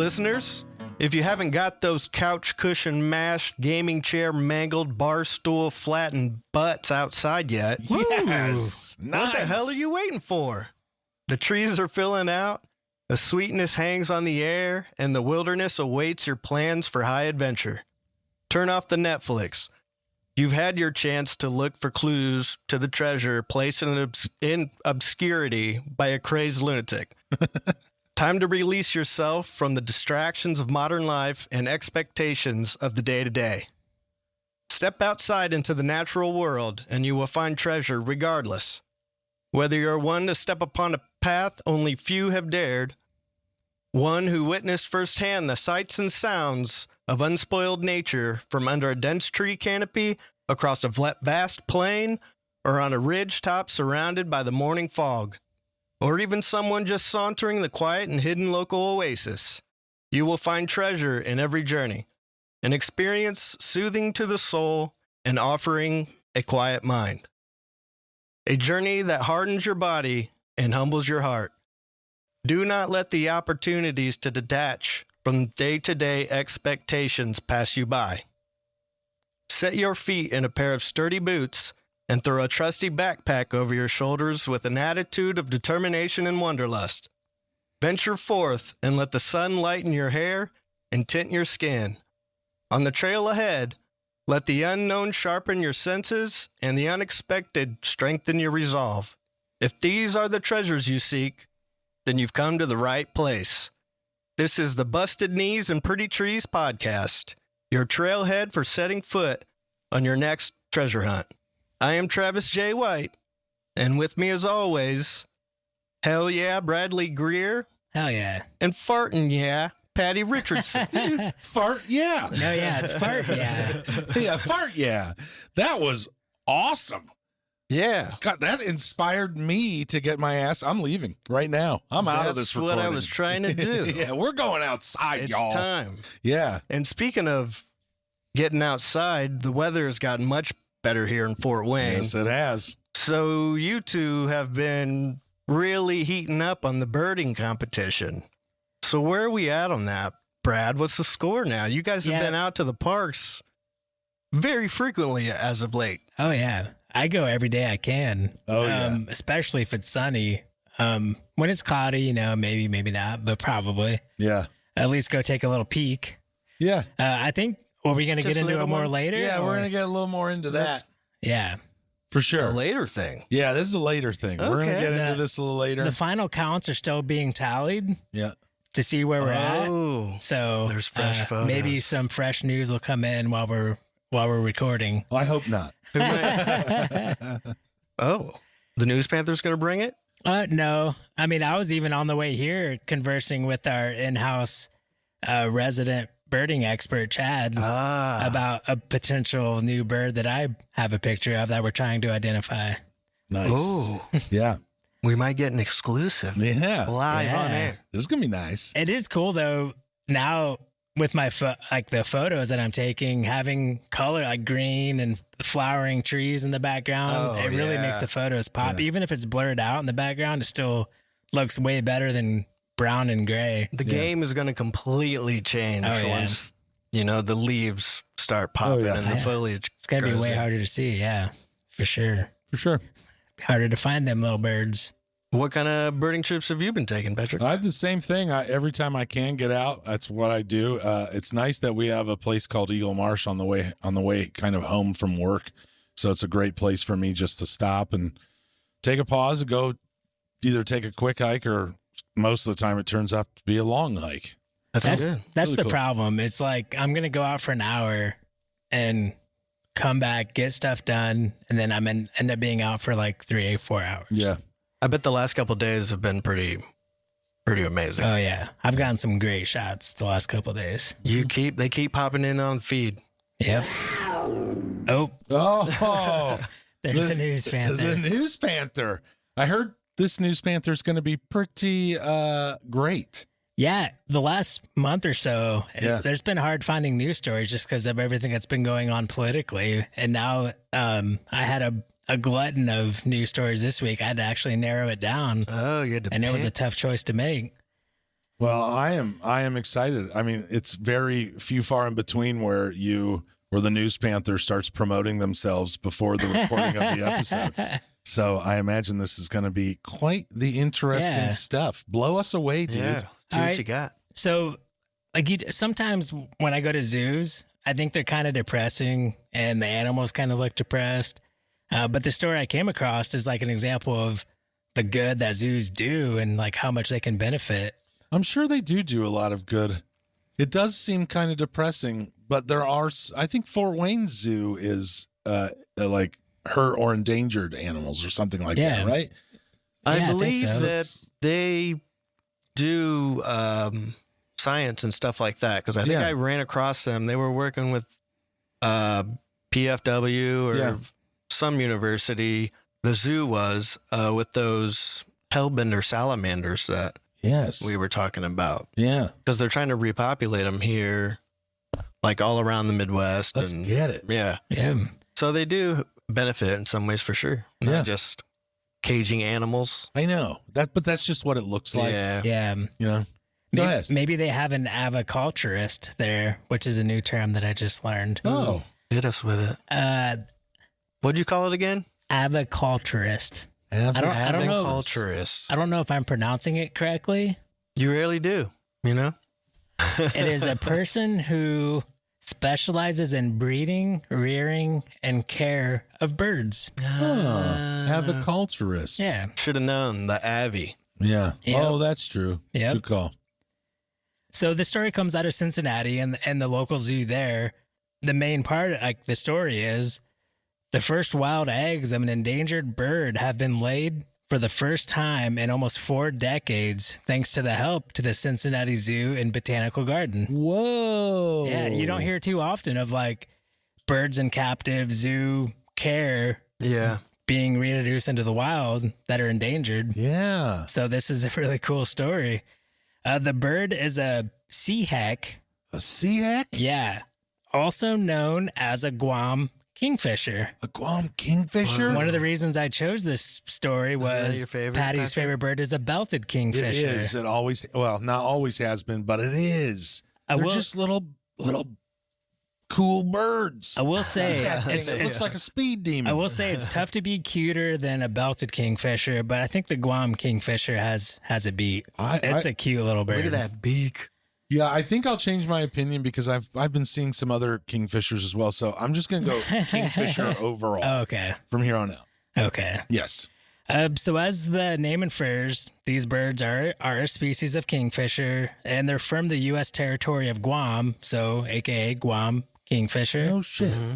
listeners. If you haven't got those couch cushion mashed, gaming chair mangled, bar stool flattened butts outside yet, Yes, nice. What the hell are you waiting for? The trees are filling out, a sweetness hangs on the air, and the wilderness awaits your plans for high adventure. Turn off the Netflix. You've had your chance to look for clues to the treasure placed in obscurity by a crazed lunatic. Time to release yourself from the distractions of modern life and expectations of the day-to-day. Step outside into the natural world, and you will find treasure regardless. Whether you're one to step upon a path only few have dared, one who witnessed firsthand the sights and sounds of unspoiled nature from under a dense tree canopy, across a vast plain, or on a ridge top surrounded by the morning fog, or even someone just sauntering the quiet and hidden local oasis, you will find treasure in every journey, an experience soothing to the soul and offering a quiet mind. A journey that hardens your body and humbles your heart. Do not let the opportunities to detach from day-to-day expectations pass you by. Set your feet in a pair of sturdy boots and throw a trusty backpack over your shoulders with an attitude of determination and wanderlust. Venture forth and let the sun lighten your hair and tint your skin. On the trail ahead, let the unknown sharpen your senses and the unexpected strengthen your resolve. If these are the treasures you seek, then you've come to the right place. This is the Busted Knees and Pretty Trees podcast, your trailhead for setting foot on your next treasure hunt. I am Travis J. White, and with me as always, hell yeah, Bradley Greer. Hell yeah. And fartin' yeah, Patty Richardson. Fart, yeah. No, yeah, it's fart, yeah. Yeah, fart, yeah. That was awesome. Yeah. God, that inspired me to get my ass. I'm leaving right now. I'm out of this recording. That's what I was trying to do. Yeah, we're going outside, y'all. It's time. Yeah. And speaking of getting outside, the weather has gotten much better here in Fort Wayne. Yes, it has. So you two have been really heating up on the birding competition. So where are we at on that, Brad? What's the score now? You guys have been out to the parks very frequently as of late. Oh, yeah. I go every day I can. Oh, yeah. Especially if it's sunny. When it's cloudy, maybe not, but probably. Yeah. At least go take a little peek. Yeah. I think, are we going to get into it more later? Yeah, we're going to get a little more into that. Yeah. For sure. A later thing. Yeah, this is a later thing. Okay. We're going to get into this a little later. The final counts are still being tallied. Yeah. To see where we're at. So there's fresh photos. Maybe some fresh news will come in while we're recording. Well, I hope not. Oh, the News Panther's going to bring it? No. I mean, I was even on the way here conversing with our in-house resident birding expert, Chad, about a potential new bird that I have a picture of that we're trying to identify. Nice. Oh. Yeah. We might get an exclusive. Yeah. Live on air. This is going to be nice. It is cool, though, now with my the photos that I'm taking, having color like green and flowering trees in the background, it really makes the photos pop. Yeah. Even if it's blurred out in the background, it still looks way better than brown and gray. The game is going to completely change once, the leaves start popping and the foliage It's going to be way harder to see, for sure. For sure. Harder to find them little birds. What kind of birding trips have you been taking, Patrick? I have the same thing. Every time I can get out, that's what I do. It's nice that we have a place called Eagle Marsh on the way kind of home from work. So it's a great place for me just to stop and take a pause and go either take a quick hike, or most of the time it turns out to be a long hike. That's good. That's really the cool. problem. It's like I'm going to go out for an hour and come back, get stuff done, and then I'm end up being out for like 3-4 hours. Yeah. I bet the last couple of days have been pretty amazing. Oh yeah, I've gotten some great shots the last couple of days. They keep popping in on the feed. Yep. Oh, there's the News Panther. The News Panther. I heard this News Panther is going to be pretty great. Yeah, the last month or so, there's been hard finding news stories just because of everything that's been going on politically. And now I had a glutton of news stories this week. I had to actually narrow it down. Oh, you had to and it was a tough choice to make. Well, I am excited. I mean, it's very few far in between where the News Panther starts promoting themselves before the recording of the episode. So I imagine this is going to be quite the interesting stuff. Blow us away, dude. Yeah, see what you got. So, like, sometimes when I go to zoos, I think they're kind of depressing and the animals kind of look depressed. But the story I came across is like an example of the good that zoos do and like how much they can benefit. I'm sure they do a lot of good. It does seem kind of depressing, but I think Fort Wayne Zoo is like hurt or endangered animals or something like that, right? I believe think so. that they do science and stuff like that, because I think I ran across them. They were working with PFW or some university. The zoo was with those hellbender salamanders that we were talking about. Yeah, because they're trying to repopulate them here, like all around the Midwest. Let's get it. Yeah. So they do benefit in some ways for sure. Not just caging animals. I know that, but that's just what it looks like. Yeah. You know. Go ahead. Maybe they have an aviculturist there, which is a new term that I just learned. Oh, hit us with it. What'd you call it again? Aviculturist. I don't know. Aviculturist. I don't know if I'm pronouncing it correctly. You really do. You know, it is a person who specializes in breeding, rearing, and care of birds. Aviculturist. Yeah. Should have known the Avi. Yeah. Yep. Oh, that's true. Yep. Good call. So the story comes out of Cincinnati and the local zoo there. The main part, like the story is, the first wild eggs of an endangered bird have been laid for the first time in almost 4 decades, thanks to the help to the Cincinnati Zoo and Botanical Garden. Whoa. Yeah, you don't hear too often of like birds in captive zoo care being reintroduced into the wild that are endangered. Yeah. So this is a really cool story. The bird is a sea heck. A sea heck? Yeah. Also known as a Guam kingfisher. A Guam kingfisher? One of the reasons I chose this story was Patty's favorite bird is a belted kingfisher. It is. It always, well, not always has been, but it is. They're just little cool birds. I will say it looks like a speed demon. I will say it's tough to be cuter than a belted kingfisher, but I think the Guam kingfisher has a beat. It's a cute little bird. Look at that beak. Yeah, I think I'll change my opinion because I've been seeing some other kingfishers as well. So I'm just going to go kingfisher overall. Okay. From here on out. Okay. Yes. So as the name infers, these birds are a species of kingfisher, and they're from the U.S. territory of Guam, so AKA Guam kingfisher. Oh, shit. Mm-hmm.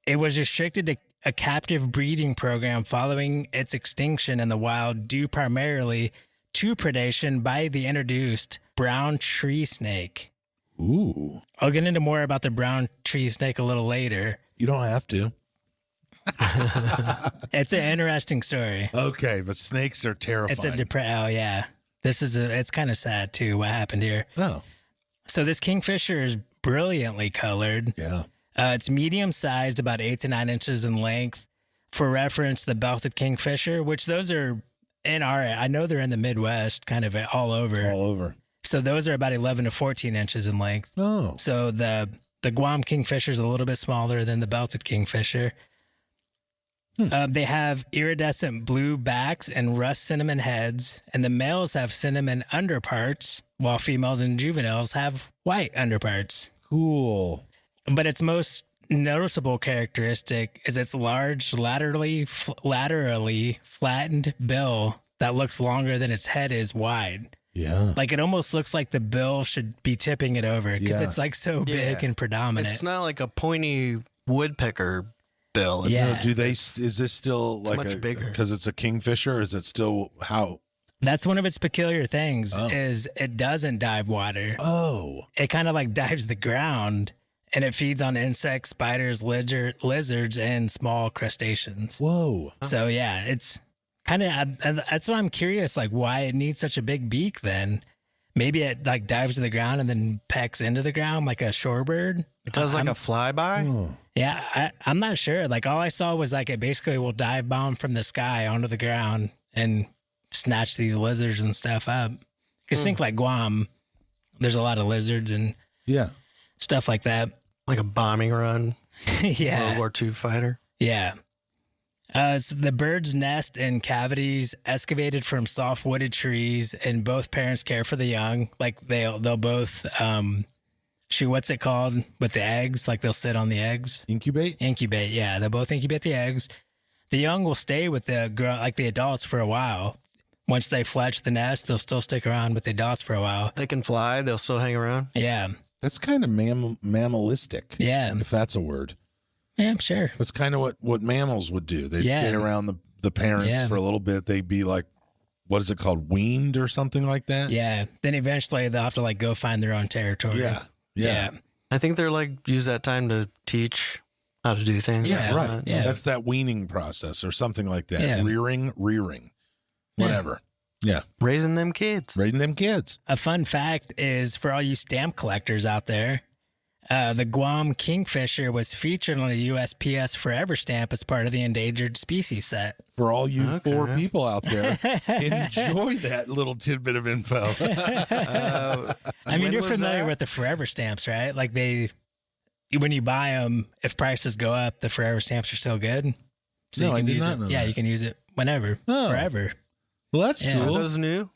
It was restricted to a captive breeding program following its extinction in the wild due primarily to predation by the introduced brown tree snake. Ooh. I'll get into more about the brown tree snake a little later. You don't have to. It's an interesting story. Okay, but snakes are terrifying. Oh yeah. It's kind of sad too what happened here. Oh. So this kingfisher is brilliantly colored. Yeah. It's medium sized, about 8 to 9 inches in length. For reference, the belted kingfisher, which those are I know they're in the Midwest, kind of all over. All over. So those are about 11 to 14 inches in length. Oh. So the Guam kingfisher is a little bit smaller than the belted kingfisher. They have iridescent blue backs and rust cinnamon heads, and the males have cinnamon underparts, while females and juveniles have white underparts. Cool. But its most noticeable characteristic is its large laterally flattened bill that looks longer than its head is wide. Yeah. Like it almost looks like the bill should be tipping it over because it's like so big and predominant. It's not like a pointy woodpecker bill. Is this still like much bigger because it's a kingfisher? Is it still how? That's one of its peculiar things is it doesn't dive water. Oh. It kind of like dives the ground. And it feeds on insects, spiders, lizards, and small crustaceans. Whoa. So, yeah, it's kind of, that's why I'm curious, like, why it needs such a big beak then. Maybe it, like, dives to the ground and then pecks into the ground like a shorebird. It does like a flyby? Oh. Yeah, I'm not sure. Like, all I saw was, like, it basically will dive bomb from the sky onto the ground and snatch these lizards and stuff up. Because think like Guam, there's a lot of lizards and Yeah. stuff like that. Like a bombing run, Yeah. World War II fighter. Yeah. So the birds nest in cavities excavated from soft wooded trees, and both parents care for the young. Like they'll both shoot, what's it called with the eggs? Like they'll sit on the eggs. Incubate? Incubate, yeah. They'll both incubate the eggs. The young will stay with the adults for a while. Once they fletch the nest, they'll still stick around with the adults for a while. They can fly. They'll still hang around. Yeah. That's kind of mammalistic. Yeah. If that's a word. Yeah, I'm sure. That's kind of what mammals would do. They'd stay around the parents for a little bit. They'd be like, what is it called? Weaned or something like that? Yeah. Then eventually they'll have to like go find their own territory. Yeah. I think they're like use that time to teach how to do things. Yeah, like right. that. Yeah. That's that weaning process or something like that. Yeah. Rearing, whatever. Yeah. Raising them kids. Raising them kids. A fun fact is for all you stamp collectors out there, the Guam kingfisher was featured on the USPS Forever stamp as part of the endangered species set. For all you Okay. 4 people out there, enjoy that little tidbit of info. I mean, When you're was familiar that? with the Forever stamps, right? Like when you buy them, if prices go up, the Forever stamps are still good. So No, you I can did use not it. know Yeah, that. you can use it whenever, Oh. forever. Well, that's Yeah. Are cool. those new?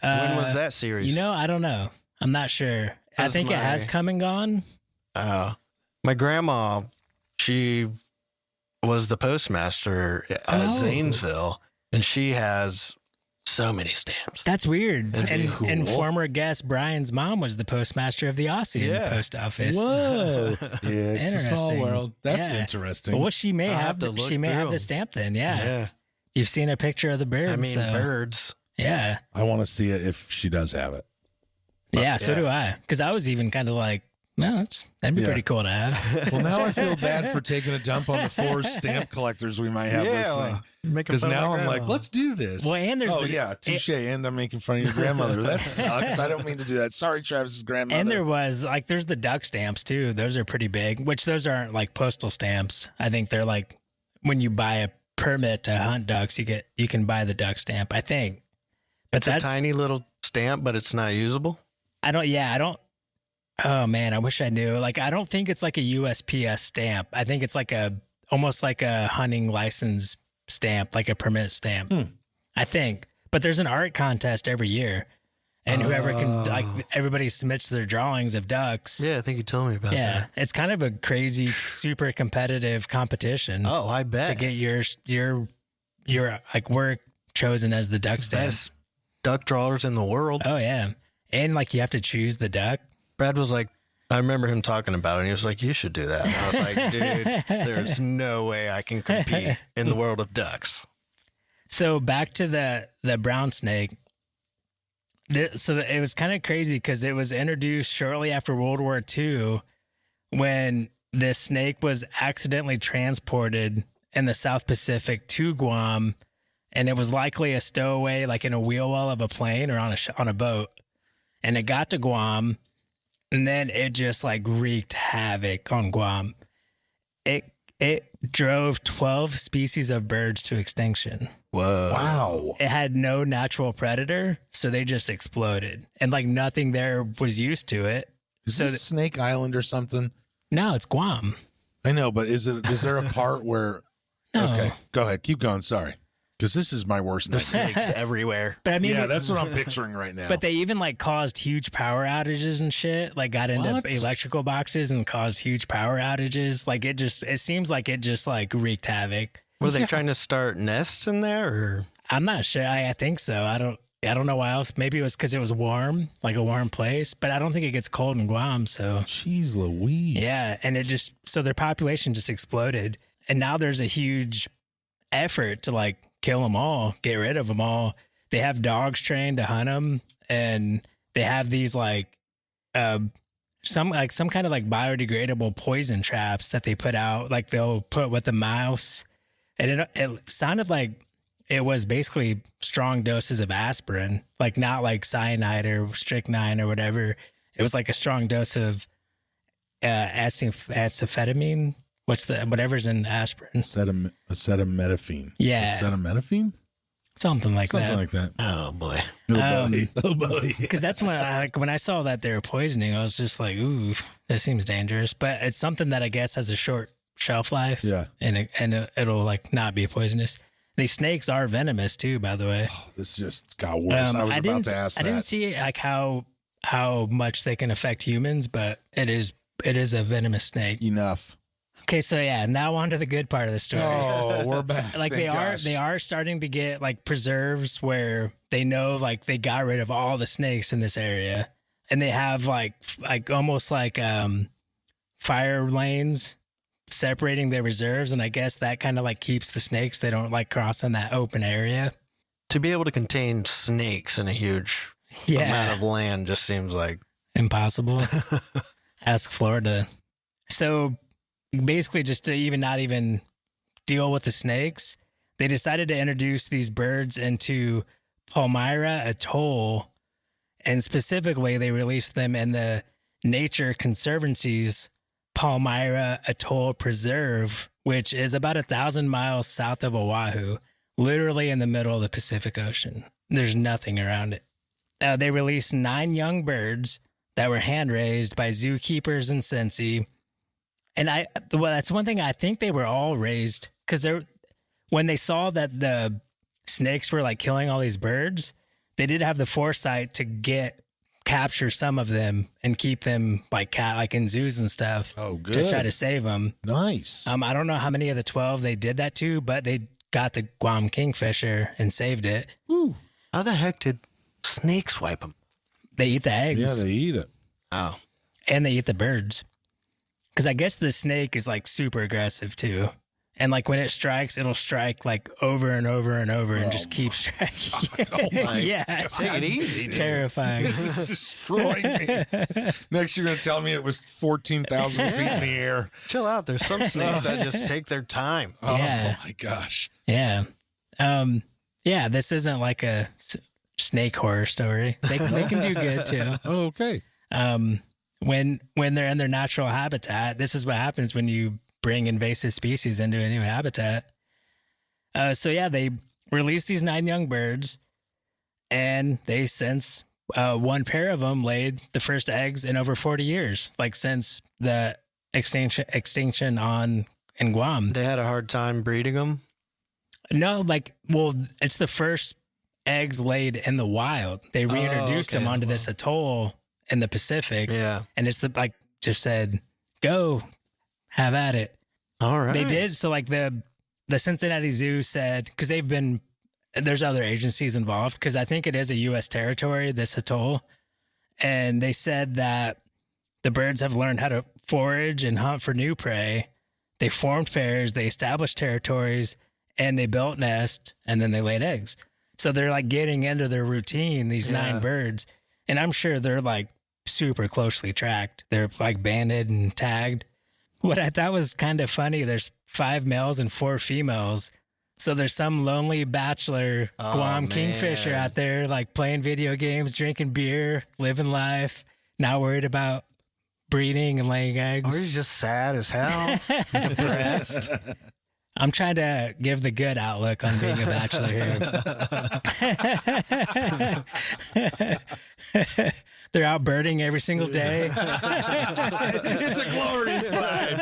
When was that series? You know, I don't know. I'm not sure. I That's think it has my- come and gone. My grandma, she was the postmaster at Oh. Zanesville, and she has so many stamps. That's weird. That's And cool. former guest Brian's mom was the postmaster of the Aussie Yeah. post office. Whoa. Yeah, it's a small Interesting. world. That's Yeah. interesting. Well, she may I'll have have to look she may through have the them. stamp then. Yeah. Yeah. You've seen a picture of the bird. I mean, so, birds. yeah. I want to see it if she does have it. Yeah. So yeah. do I. Because I was even kind of like, no, that'd be Yeah. pretty cool to have. Well, now I feel bad for taking a dump on the 4 stamp collectors we might have listening. Because Because now I'm like, let's do this. Well, and there's oh, the- yeah, touche. And I'm making fun of your grandmother. That sucks. I don't mean to do that. Sorry, Travis's grandmother. And there's the duck stamps too. Those are pretty big, which those aren't like postal stamps. I think they're like when you buy a permit to hunt ducks, you can buy the duck stamp, I think. But It's a tiny little stamp, but it's not usable. I don't. Oh man, I wish I knew. Like, I don't think it's like a USPS stamp. I think it's like almost like a hunting license stamp, like a permit stamp. I think. But there's an art contest every year, and whoever can, like, everybody submits their drawings of ducks. Yeah, I think you told me about Yeah, that. it's kind of a crazy, super competitive competition Oh, I bet. to get your like work chosen as the duck stamp. Best duck drawers in the world. Oh yeah, and like you have to choose the duck. Brad was like, I remember him talking about it, and he was like, you should do that. And I was like, dude, there's no way I can compete in the world of ducks. So back to the brown snake. So it was kind of crazy because it was introduced shortly after World War II when this snake was accidentally transported in the South Pacific to Guam, and it was likely a stowaway, like in a wheel well of a plane or on a boat. And it got to Guam, and then it just like wreaked havoc on Guam. It drove 12 species of birds to extinction. Whoa. Wow. It had no natural predator, so they just exploded. And like nothing there was used to it. Is So this Snake Island or something? No, it's Guam. I know, but is there a part where? No. Okay, go ahead. Keep going. Sorry. Because this is my worst There's nightmare. snakes everywhere. But I mean, Yeah, that's what I'm picturing right now. but they even like caused huge power outages and shit. Like got into What? electrical boxes and caused huge power outages. Like it seems like it just like wreaked havoc. Were they trying to start nests in there? Or I'm not sure. I think so. I don't know why else. Maybe it was because it was warm, like a warm place. But I don't think it gets cold in Guam. So Jeez Louise. yeah, and so their population just exploded, and now there's a huge effort to like kill them all, get rid of them all. They have dogs trained to hunt them, and they have these like some kind of like biodegradable poison traps that they put out. Like they'll put with the mouse, and it sounded like it was basically strong doses of aspirin, like not like cyanide or strychnine or whatever. It was like a strong dose of acetaminophen. Whatever's in aspirin? Acetaminophen. Yeah. Acetaminophen? Something like Something that. like that. Oh boy. Oh boy. Because that's when I saw that they were poisoning, I was just like, ooh, this seems dangerous. But it's something that I guess has a short shelf life. Yeah. And it'll like not be poisonous. These snakes are venomous too, by the way. Oh, this just got worse. I was about to ask that. I didn't see like how much they can affect humans, but it is a venomous snake. Enough. Okay, so yeah, now on to the good part of the story. Oh, we're back. Like Thank they are starting to get like preserves where they know like they got rid of all the snakes in this area, and they have like almost like fire lanes separating their reserves, and I guess that kind of like keeps the snakes. They don't like crossing that open area. To be able to contain snakes in a huge amount of land just seems like impossible. Ask Florida. So basically, just to not even deal with the snakes, they decided to introduce these birds into Palmyra Atoll, and specifically they released them in the Nature Conservancy's Palmyra Atoll Preserve, which is about 1,000 miles south of Oahu, literally in the middle of the Pacific Ocean. There's nothing around it. They released 9 young birds that were hand-raised by zookeepers in Cincy. And that's one thing, I think they were all raised because when they saw that the snakes were like killing all these birds, they did have the foresight to capture some of them and keep them like in zoos and stuff. Oh, good. To try to save them. Nice. I don't know how many of the 12 they did that to, but they got the Guam kingfisher and saved it. Ooh. How the heck did snakes wipe them? They eat the eggs. Yeah, they eat it. Oh. And they eat the birds. Because I guess the snake is like super aggressive too. And like when it strikes, it'll strike like over and over and over and just keep striking. Oh my yeah, God. Take it easy, dude. terrifying. This is destroying me. Next, you're going to tell me it was 14,000 feet in the air. Chill out. There's some snakes that just take their time. Yeah. Oh my gosh. Yeah. Yeah, this isn't like a snake horror story. They can do good too. Oh, okay. When they're in their natural habitat, this is what happens when you bring invasive species into a new habitat. So yeah, they released these 9 young birds, and they since one pair of them laid the first eggs in over 40 years, like since the extinction in Guam. They had a hard time breeding them. No, it's the first eggs laid in the wild. They reintroduced them onto this atoll in the Pacific. Yeah. And it's just said, go, have at it. All right. They did. So like the Cincinnati Zoo said, because there's other agencies involved, because I think it is a U.S. territory, this atoll. And they said that the birds have learned how to forage and hunt for new prey. They formed pairs, they established territories, and they built nests, and then they laid eggs. So they're like getting into their routine, these 9 birds. And I'm sure they're like super closely tracked. They're like banded and tagged. What I thought was kind of funny, there's 5 males and 4 females. So there's some lonely bachelor Guam kingfisher out there like playing video games, drinking beer, living life, not worried about breeding and laying eggs. Or he's just sad as hell, depressed. I'm trying to give the good outlook on being a bachelor here. They're out birding every single day. It's a glorious life.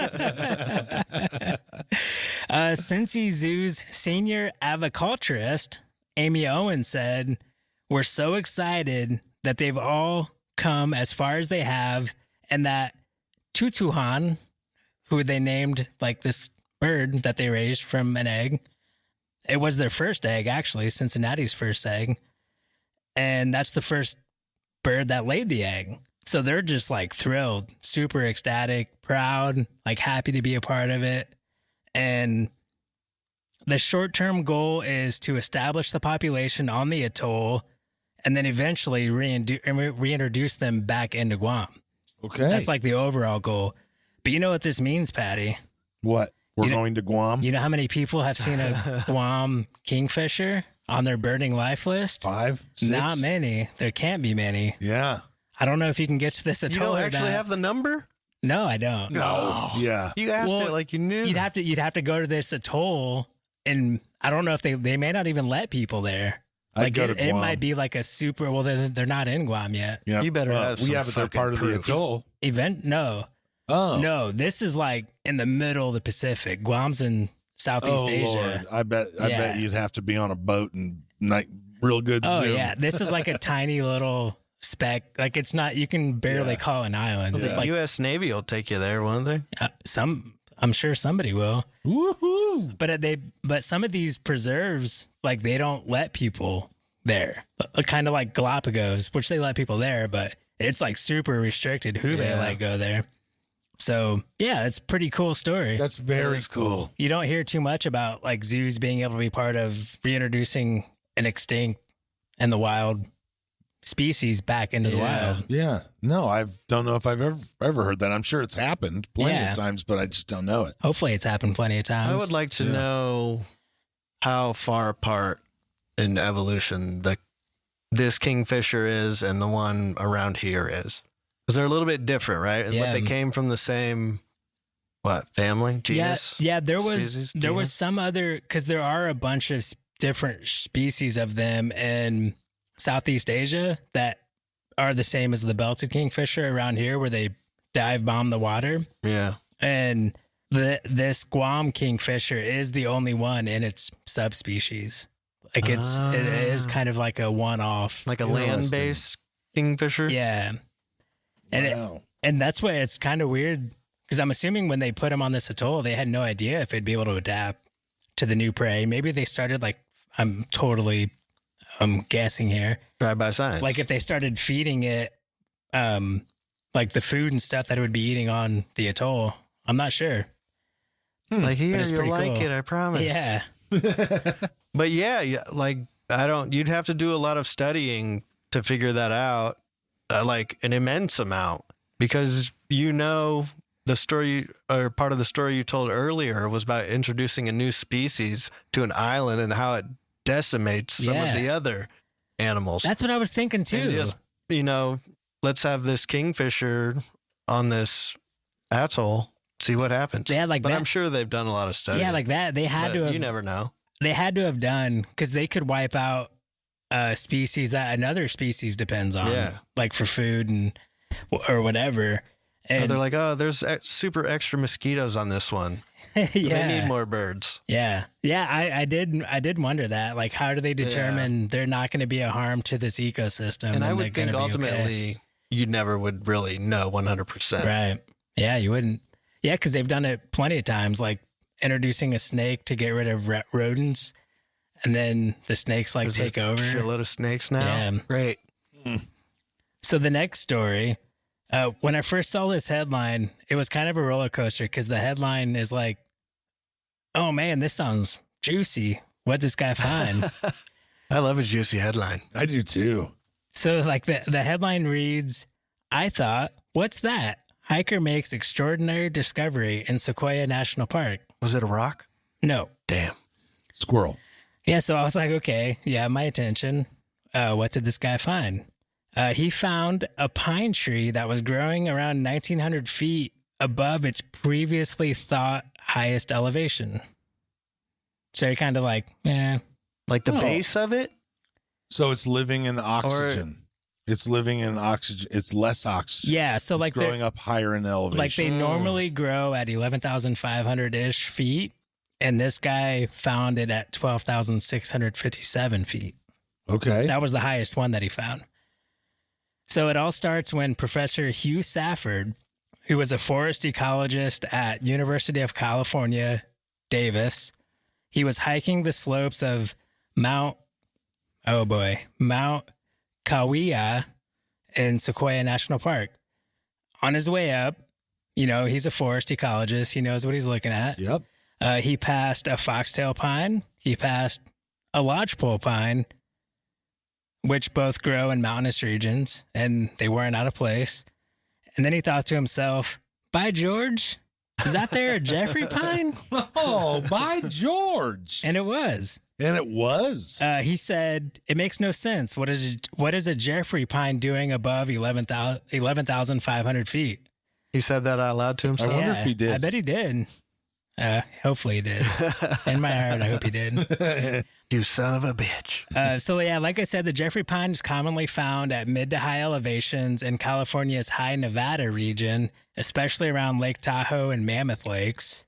Cincy Zoo's senior aviculturist, Amy Owen, said, "We're so excited that they've all come as far as they have, and that Tutuhan, who they named like this bird that they raised from an egg. It was their first egg, actually, Cincinnati's first egg. And that's the first bird that laid the egg. So they're just like thrilled, super ecstatic, proud, like happy to be a part of it. And the short-term goal is to establish the population on the atoll and then eventually reintroduce them back into Guam. Okay. That's like the overall goal. But you know what this means, Patty? What? We're going to Guam? You know how many people have seen a Guam kingfisher on their birding life list? 5, 6? Not many. There can't be many. Yeah. I don't know if you can get to this atoll. You don't or actually not. have the number? No, I don't. No. Yeah. You asked it like you knew. You'd have to go to this atoll and I don't know if they may not even let people there. I'd go to it Guam. might be like a super. Well, they're not in Guam yet. Yeah, You better have some but they're part of the proof. atoll. No, Oh, this is like in the middle of the Pacific. Guam's in Southeast Asia. Lord. I bet you'd have to be on a boat and real good Oh zoom. yeah, this is like a tiny little speck. Like it's not. You can barely call it an island. The Like U.S. Navy will take you there, won't they? I'm sure somebody will. Woohoo! But some of these preserves, like they don't let people there. Kind of like Galapagos, which they let people there, but it's like super restricted who they let go there. So yeah, it's a pretty cool story. That's very cool. You don't hear too much about like zoos being able to be part of reintroducing an extinct and the wild species back into the wild. Yeah. No, I don't know if I've ever heard that. I'm sure it's happened plenty of times, but I just don't know it. Hopefully it's happened plenty of times. I would like to know how far apart in evolution this kingfisher is and the one around here is. Because they're a little bit different, right? Yeah. But they came from the same, family? Genus? Yeah, there Species? was Genus? some other, because there are a bunch of different species of them in Southeast Asia that are the same as the belted kingfisher around here, where they dive bomb the water. Yeah. And this Guam kingfisher is the only one in its subspecies. Like it is kind of like a one-off. Like a land-based kingfisher? Yeah. And and that's why it's kind of weird, because I'm assuming when they put him on this atoll, they had no idea if it'd be able to adapt to the new prey. Maybe they started I'm guessing here. Drive by science. Like if they started feeding it, like the food and stuff that it would be eating on the atoll. I'm not sure. Like, here, it's you'll pretty like cool. it, I promise. Yeah. But yeah, like, you'd have to do a lot of studying to figure that out, like an immense amount, because the story, or part of the story you told earlier, was about introducing a new species to an island and how it decimates some of the other animals. That's what I was thinking too. And just, let's have this kingfisher on this atoll, see what happens. Yeah, like but that. I'm sure they've done a lot of studying. Yeah, like that. They had But to have. You never know. They had to have done, because they could wipe out a species that another species depends on. Yeah. Like for food or whatever. And They're like, there's super extra mosquitoes on this one. yeah. They need more birds. Yeah. Yeah. I did wonder that. Like, how do they determine they're not going to be a harm to this ecosystem? And I they're would think gonna be ultimately you never would really know 100%. okay? Right. Yeah, you wouldn't. Yeah, because they've done it plenty of times, like introducing a snake to get rid of rodents, and then the snakes take over. A shitload of snakes now. Yeah. Great. So the next story, when I first saw this headline, it was kind of a roller coaster, because the headline is like, "Oh man, this sounds juicy. What'd this guy find?" I love a juicy headline. I do too. So like the headline reads, "I thought, what's that? Hiker makes extraordinary discovery in Sequoia National Park." Was it a rock? No. Damn. Squirrel. Yeah, so I was like, okay, yeah, my attention. What did this guy find? He found a pine tree that was growing around 1,900 feet above its previously thought highest elevation. So you're kind of like, Like the base of it? So it's living in oxygen. It's living in oxygen. It's less oxygen. Yeah, so It's like growing up higher in elevation. like they normally grow at 11,500-ish feet, and this guy found it at 12,657 feet. Okay. That was the highest one that he found. So it all starts when Professor Hugh Safford, who was a forest ecologist at University of California, Davis, he was hiking the slopes of Mount Kauai in Sequoia National Park. On his way up, he's a forest ecologist. He knows what he's looking at. Yep. He passed a foxtail pine. He passed a lodgepole pine, which both grow in mountainous regions, and they weren't out of place. And then he thought to himself, by George, is that there a Jeffrey pine? Oh, by George. And it was. And it was. He said, it makes no sense. What is a Jeffrey pine doing above 11,500 feet? He said that out loud to himself. I wonder if he did. I bet he did. Hopefully he did. In my heart, I hope he did. You son of a bitch. So yeah, like I said, the Jeffrey pine is commonly found at mid to high elevations in California's high Nevada region, especially around Lake Tahoe and Mammoth Lakes.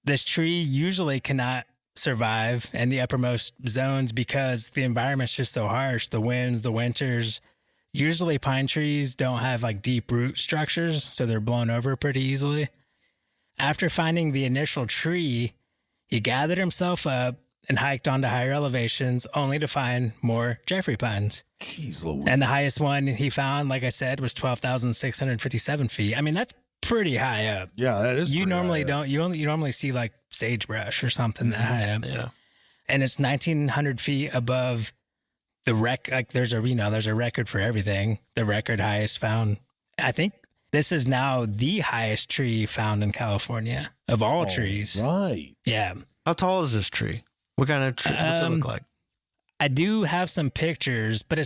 This tree usually cannot survive in the uppermost zones because the environment's just so harsh. The winds, the winters. Usually pine trees don't have like deep root structures, so they're blown over pretty easily. After finding the initial tree, he gathered himself up and hiked onto higher elevations only to find more Jeffrey pines. Jeez Louise. And the highest one he found, like I said, was 12,657 feet. I mean, that's pretty high up. Yeah, that is. You normally don't. You normally see like sagebrush or something that high up. Yeah. And it's 1,900 feet above the like there's a record for everything. The record highest found. I think this is now the highest tree found in California of all trees. Right. Yeah. How tall is this tree? What kind of tree? What's it look like? I do have some pictures, but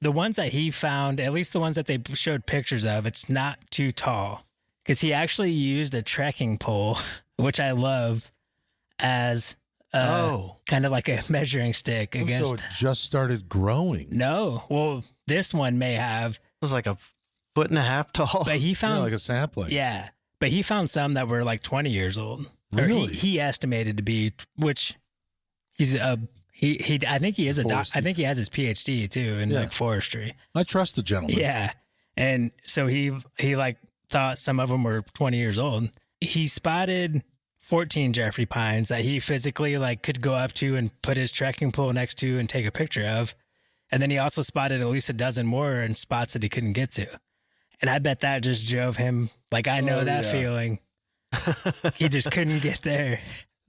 the ones that he found, at least the ones that they showed pictures of, it's not too tall because he actually used a trekking pole, which I love, as kind of like a measuring stick against. So it just started growing. No, well, this one may have. It was like a foot and a half tall. But he found like a sapling. Yeah, but he found some that were like 20 years old. Really? Or he estimated to be, which he's I think he is a doc. I think he has his PhD too in like forestry. I trust the gentleman. Yeah, and so he like thought some of them were 20 years old. He spotted 14 Jeffrey pines that he physically like could go up to and put his trekking pole next to and take a picture of, and then he also spotted at least a dozen more in spots that he couldn't get to. And I bet that just drove him. Like I know that feeling. He just couldn't get there.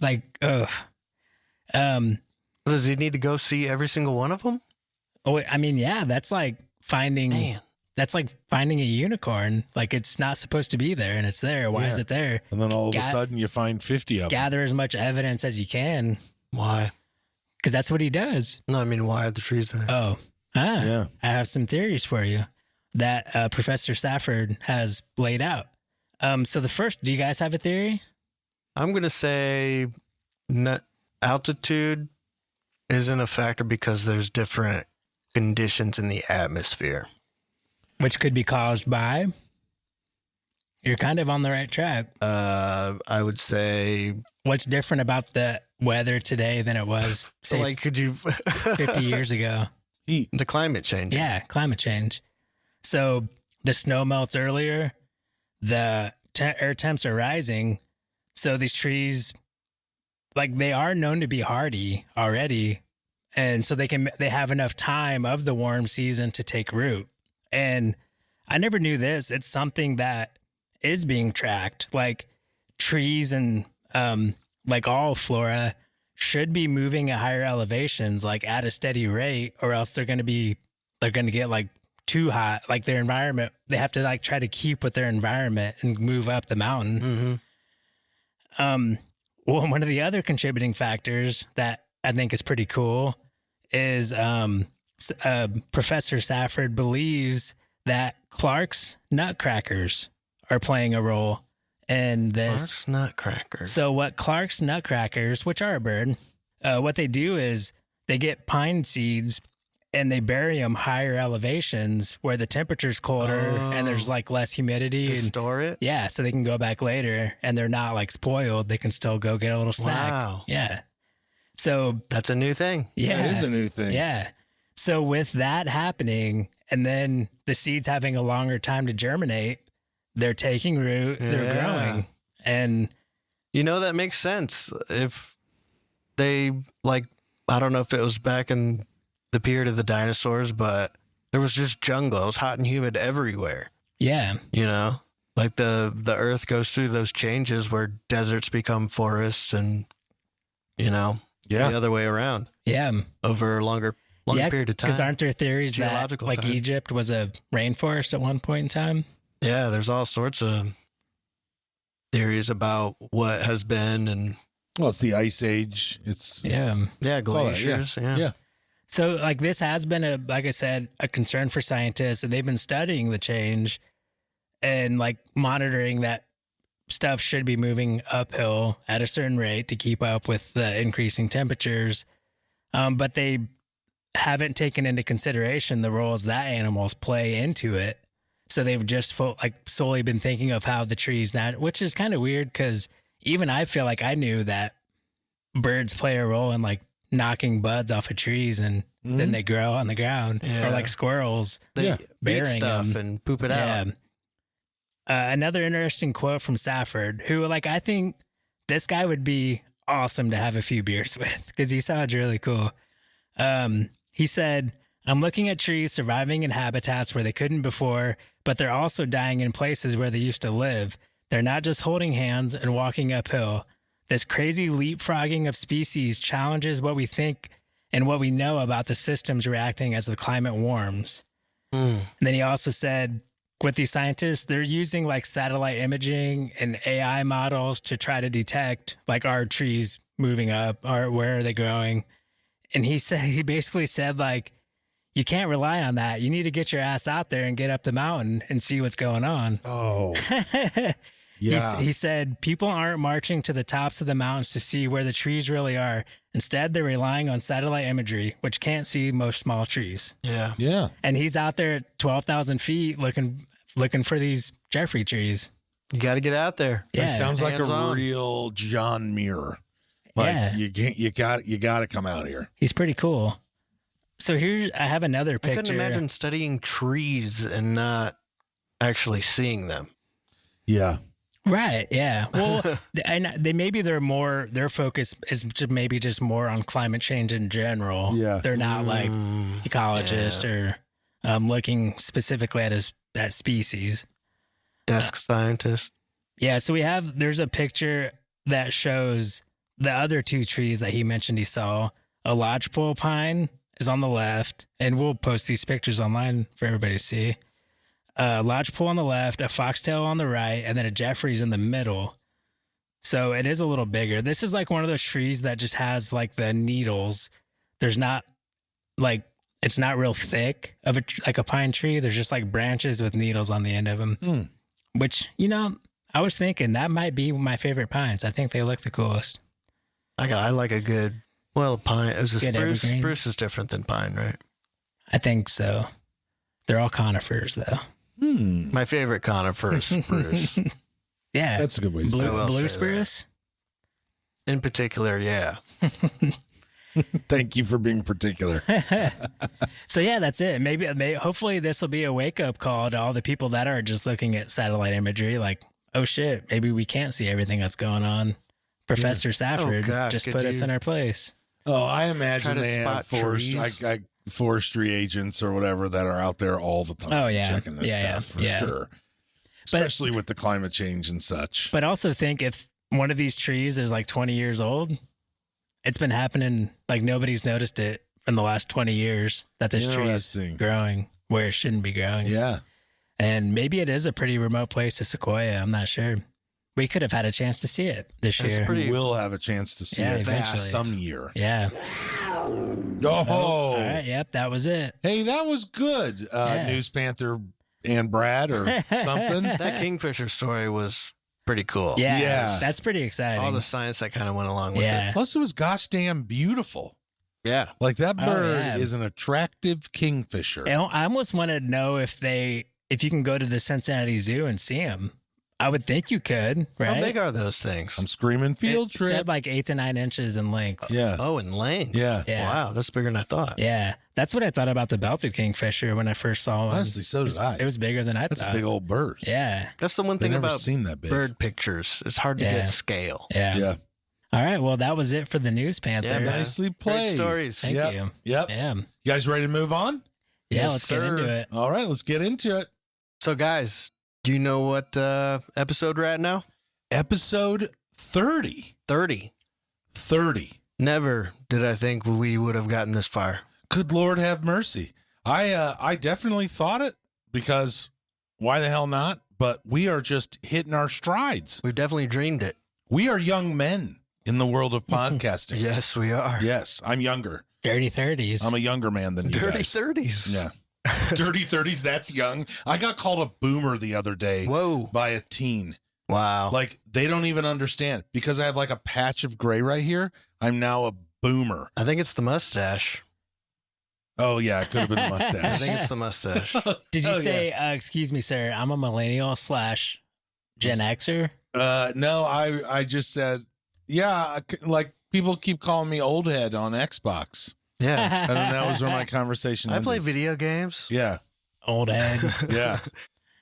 Like Does he need to go see every single one of them? Oh, I mean, yeah, that's like finding. Man. That's like finding a unicorn. Like it's not supposed to be there, and it's there. Why is it there? And then all of a sudden, you find 50 of them. Gather as much evidence as you can. Why? Because that's what he does. No, I mean, why are the trees there? Oh, Yeah. I have some theories for you that Professor Safford has laid out. So the first, do you guys have a theory? I'm going to say altitude isn't a factor because there's different conditions in the atmosphere. Which could be caused by? You're kind of on the right track. I would say... What's different about the weather today than it was, say, like, could you... 50 years ago? Heat. The climate change. Yeah, climate change. So the snow melts earlier, the air temps are rising, so these trees, like they are known to be hardy already, and so they have enough time of the warm season to take root. And I never knew this. It's something that is being tracked. Like trees and like all flora should be moving at higher elevations, like at a steady rate, or else they're going to get like too hot. Like their environment, they have to like try to keep with their environment and move up the mountain. Mm-hmm. Well, one of the other contributing factors that I think is pretty cool is Professor Safford believes that Clark's nutcrackers are playing a role in this. Clark's nutcrackers. So what Clark's nutcrackers, which are a bird, what they do is they get pine seeds and they bury them higher elevations where the temperature's colder and there's like less humidity. To and store it? Yeah, so they can go back later and they're not like spoiled. They can still go get a little snack. Wow. Yeah. So That's a new thing. yeah. That is a new thing. Yeah. So with that happening and then the seeds having a longer time to germinate, they're taking root, they're growing. And that makes sense. If they like, I don't know if it was back in the period of the dinosaurs, but there was just jungle. It was hot and humid everywhere. yeah. Like the earth goes through those changes where deserts become forests and, the other way around Yeah. over a longer period of time. Because aren't there theories that Geological like time. Egypt was a rainforest at one point in time? Yeah, there's all sorts of theories about what has been and Well, it's the ice age. It's yeah, all that, glaciers. yeah. So like this has been like I said, a concern for scientists, and they've been studying the change and like monitoring that stuff should be moving uphill at a certain rate to keep up with the increasing temperatures. But they haven't taken into consideration the roles that animals play into it. So they've just solely been thinking of how the trees now, which is kind of weird because even I feel like I knew that birds play a role in like knocking buds off of trees and then they grow on the ground, or like squirrels. They burying stuff them and poop it out. Another interesting quote from Safford, who I think this guy would be awesome to have a few beers with because he sounds really cool. He said, "I'm looking at trees surviving in habitats where they couldn't before, but they're also dying in places where they used to live. They're not just holding hands and walking uphill. This crazy leapfrogging of species challenges what we think and what we know about the systems reacting as the climate warms." And then he also said, with these scientists, they're using like satellite imaging and AI models to try to detect like, are trees moving up or where are they growing? And he basically said like, you can't rely on that. You need to get your ass out there and get up the mountain and see what's going on. Oh, yeah. He said, people aren't marching to the tops of the mountains to see where the trees really are. Instead, they're relying on satellite imagery, which can't see most small trees. Yeah. Yeah. And he's out there at 12,000 feet looking for these Jeffrey trees. You got to get out there. Yeah. It sounds like a Hands-on. real John Muir. Like you got to come out here. He's pretty cool. So I have another I picture. couldn't imagine studying trees and not actually seeing them. Yeah. Right. Yeah. Well, and their focus is maybe just more on climate change in general. Yeah. They're not like ecologists or looking specifically at that species. Desk scientist. Yeah. So there's a picture that shows the other two trees that he mentioned he saw. A lodgepole pine is on the left, and we'll post these pictures online for everybody to see. A lodgepole on the left, a foxtail on the right, and then a Jeffrey's in the middle. So it is a little bigger. This is like one of those trees that just has like the needles. There's not like, it's not real thick of like a pine tree. There's just like branches with needles on the end of them, which, I was thinking that might be my favorite pines. I think they look the coolest. I like a good, pine. It was a Good spruce. evergreen. Spruce is different than pine, right? I think so. They're all conifers though. My favorite conifer is spruce. Yeah. That's a good way to say it. Blue spruce? In particular, yeah. Thank you for being particular. So yeah, that's it. Hopefully this will be a wake up call to all the people that are just looking at satellite imagery like, oh shit, maybe we can't see everything that's going on. Professor Safford just put us in our place. Oh, I imagine Try to they have spot forestry agents or whatever that are out there all the time checking this stuff for sure. Especially with the climate change and such. But also think if one of these trees is like 20 years old, it's been happening like nobody's noticed it in the last 20 years that this tree is growing where it shouldn't be growing. Yeah. And maybe it is a pretty remote place to Sequoia. I'm not sure. We could have had a chance to see it this year. We'll have a chance to see it eventually. some year. Yeah. Oh. All right. Yep. That was it. Hey, that was good. News Panther and Brad or something. That kingfisher story was pretty cool. Yeah. That's pretty exciting. All the science that kind of went along with it. Plus, it was gosh damn beautiful. Yeah. Like that bird is an attractive kingfisher. I almost want to know if you can go to the Cincinnati Zoo and see them. I would think you could, right? How big are those things? I'm screaming field trip. Said like 8 to 9 inches in length. Yeah. Oh, in length. Yeah. Wow, that's bigger than I thought. Yeah. That's what I thought about the belted kingfisher when I first saw one. Honestly, so did I. It was bigger than I thought. That's a big old bird. Yeah. That's the one thing never about seen that big. bird pictures. It's hard to get scale. Yeah. Yeah. All right. Well, that was it for the News Panther. Yeah, man. Nicely played. Great stories. Thank you. Yep. Yeah. You guys ready to move on? Yeah. Yes, Let's get into it. All right, let's get into it. So, guys, do you know what episode we're at now? Episode 30. 30. 30. Never did I think we would have gotten this far. Good Lord have mercy. I definitely thought it because why the hell not? But we are just hitting our strides. We've definitely dreamed it. We are young men in the world of podcasting. Yes, we are. Yes, I'm younger. Dirty 30s. I'm a younger man than you Dirty guys. 30s. Yeah. Dirty 30s, that's young. I got called a boomer the other day Whoa. by a teen. Wow. Like, they don't even understand. Because I have like a patch of gray right here, I'm now a boomer. I think it's the mustache. Oh, yeah, it could have been the I mustache. think it's the mustache. Did you Oh, say, excuse me, sir, I'm a millennial / Gen Xer? No, I just said, yeah, like people keep calling me old head on Xbox. Yeah. And then that was where my conversation I ended. play video games. Yeah. Old head. Yeah.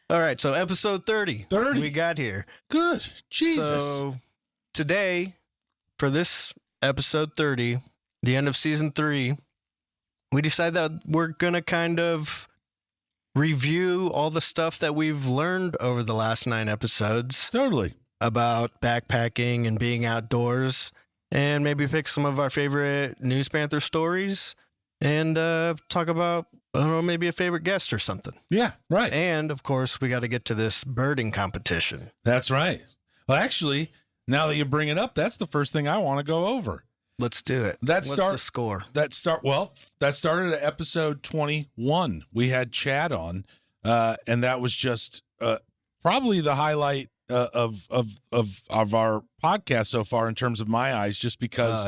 All right. So episode 30. 30. We got here. Good. Jesus. So today, for this episode 30, the end of season 3, we decided that we're going to kind of review all the stuff that we've learned over the last 9 episodes Totally. about backpacking and being outdoors, and maybe pick some of our favorite News Panther stories and talk about, I don't know, maybe a favorite guest or something. Yeah, right. And, of course, we got to get to this birding competition. That's right. Well, actually, now that you bring it up, that's the first thing I want to go over. Let's do it. What's the score? That started at episode 21. We had Chad on, and that was just probably the highlight of our podcast so far in terms of my eyes, just because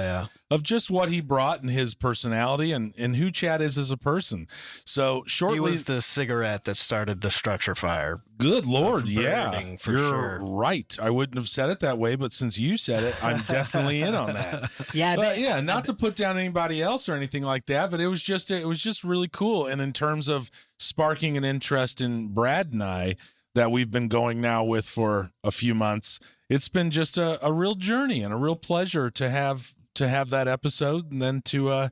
of just what he brought and his personality and who Chad is as a person. So shortly, He was the cigarette that started the structure fire. Good Lord, birding, for you're sure. right. I wouldn't have said it that way, but since you said it, I'm definitely in on that. Yeah, But yeah, not to put down anybody else or anything like that, but it was just really cool. And in terms of sparking an interest in Brad and I that we've been going now with for a few months, it's been just a real journey and a real pleasure to have that episode and then to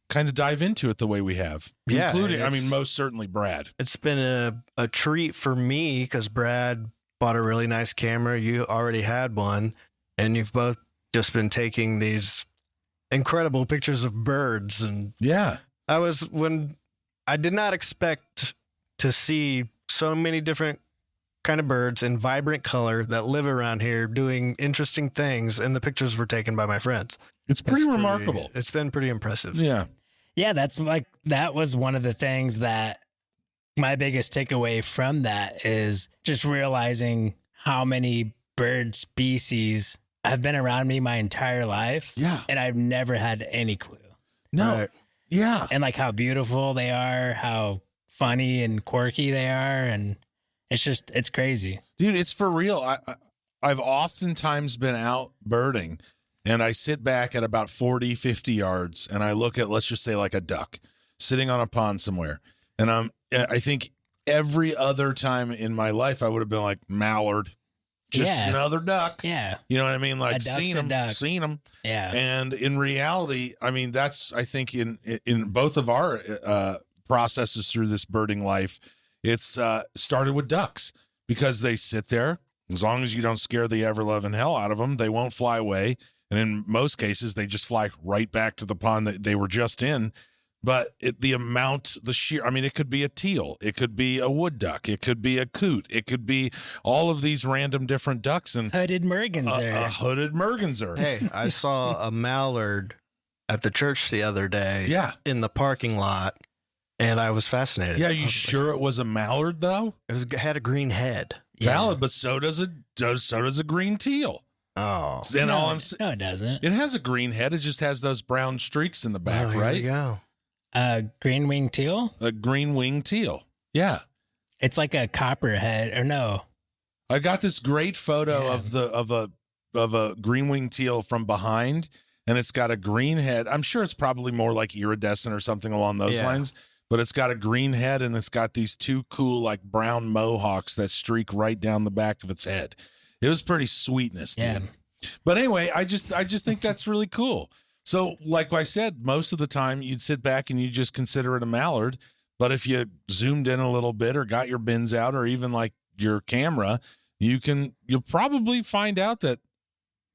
kind of dive into it the way we have. Yeah, including, I mean, most certainly Brad. It's been a treat for me because Brad bought a really nice camera. You already had one, and you've both just been taking these incredible pictures of birds. And Yeah. I did not expect to see so many different kind of birds in vibrant color that live around here doing interesting things, and the pictures were taken by my friends. It's pretty remarkable. It's been pretty impressive. Yeah. Yeah, that was one of the things that my biggest takeaway from that is just realizing how many bird species have been around me my entire life. Yeah. And I've never had any clue. No. Right. Yeah. And like how beautiful they are, how funny and quirky they are. And it's crazy. Dude, it's for real. I've oftentimes been out birding and I sit back at about 40, 50 yards and I look at, let's just say like a duck sitting on a pond somewhere. And I think every other time in my life I would have been like mallard, just another duck. Yeah. You know what I mean? Like seen them. Yeah. And in reality, I mean, that's, I think in both of our processes through this birding life, it's started with ducks because they sit there. As long as you don't scare the ever-loving hell out of them, they won't fly away. And in most cases, they just fly right back to the pond that they were just in. But I mean, it could be a teal. It could be a wood duck. It could be a coot. It could be all of these random different ducks. And Hooded merganser. A hooded merganser. Hey, I saw a mallard at the church the other day. Yeah. In the parking lot, and I was fascinated. Yeah, you sure it was a mallard though? It had a green head. Valid, but so does a green teal. Oh, And no, all I'm no, it doesn't. it has a green head. It just has those brown streaks in the back, here right? we go. Green winged teal. A green winged teal. Yeah. It's like a copperhead, or no? I got this great photo of a green winged teal from behind, and it's got a green head. I'm sure it's probably more like iridescent or something along those lines, but it's got a green head and it's got these two cool like brown mohawks that streak right down the back of its head. It was pretty sweetness, dude. Yeah. But anyway, I just think that's really cool. So, like I said, most of the time you'd sit back and you just consider it a mallard. But if you zoomed in a little bit or got your bins out or even like your camera, you'll probably find out that,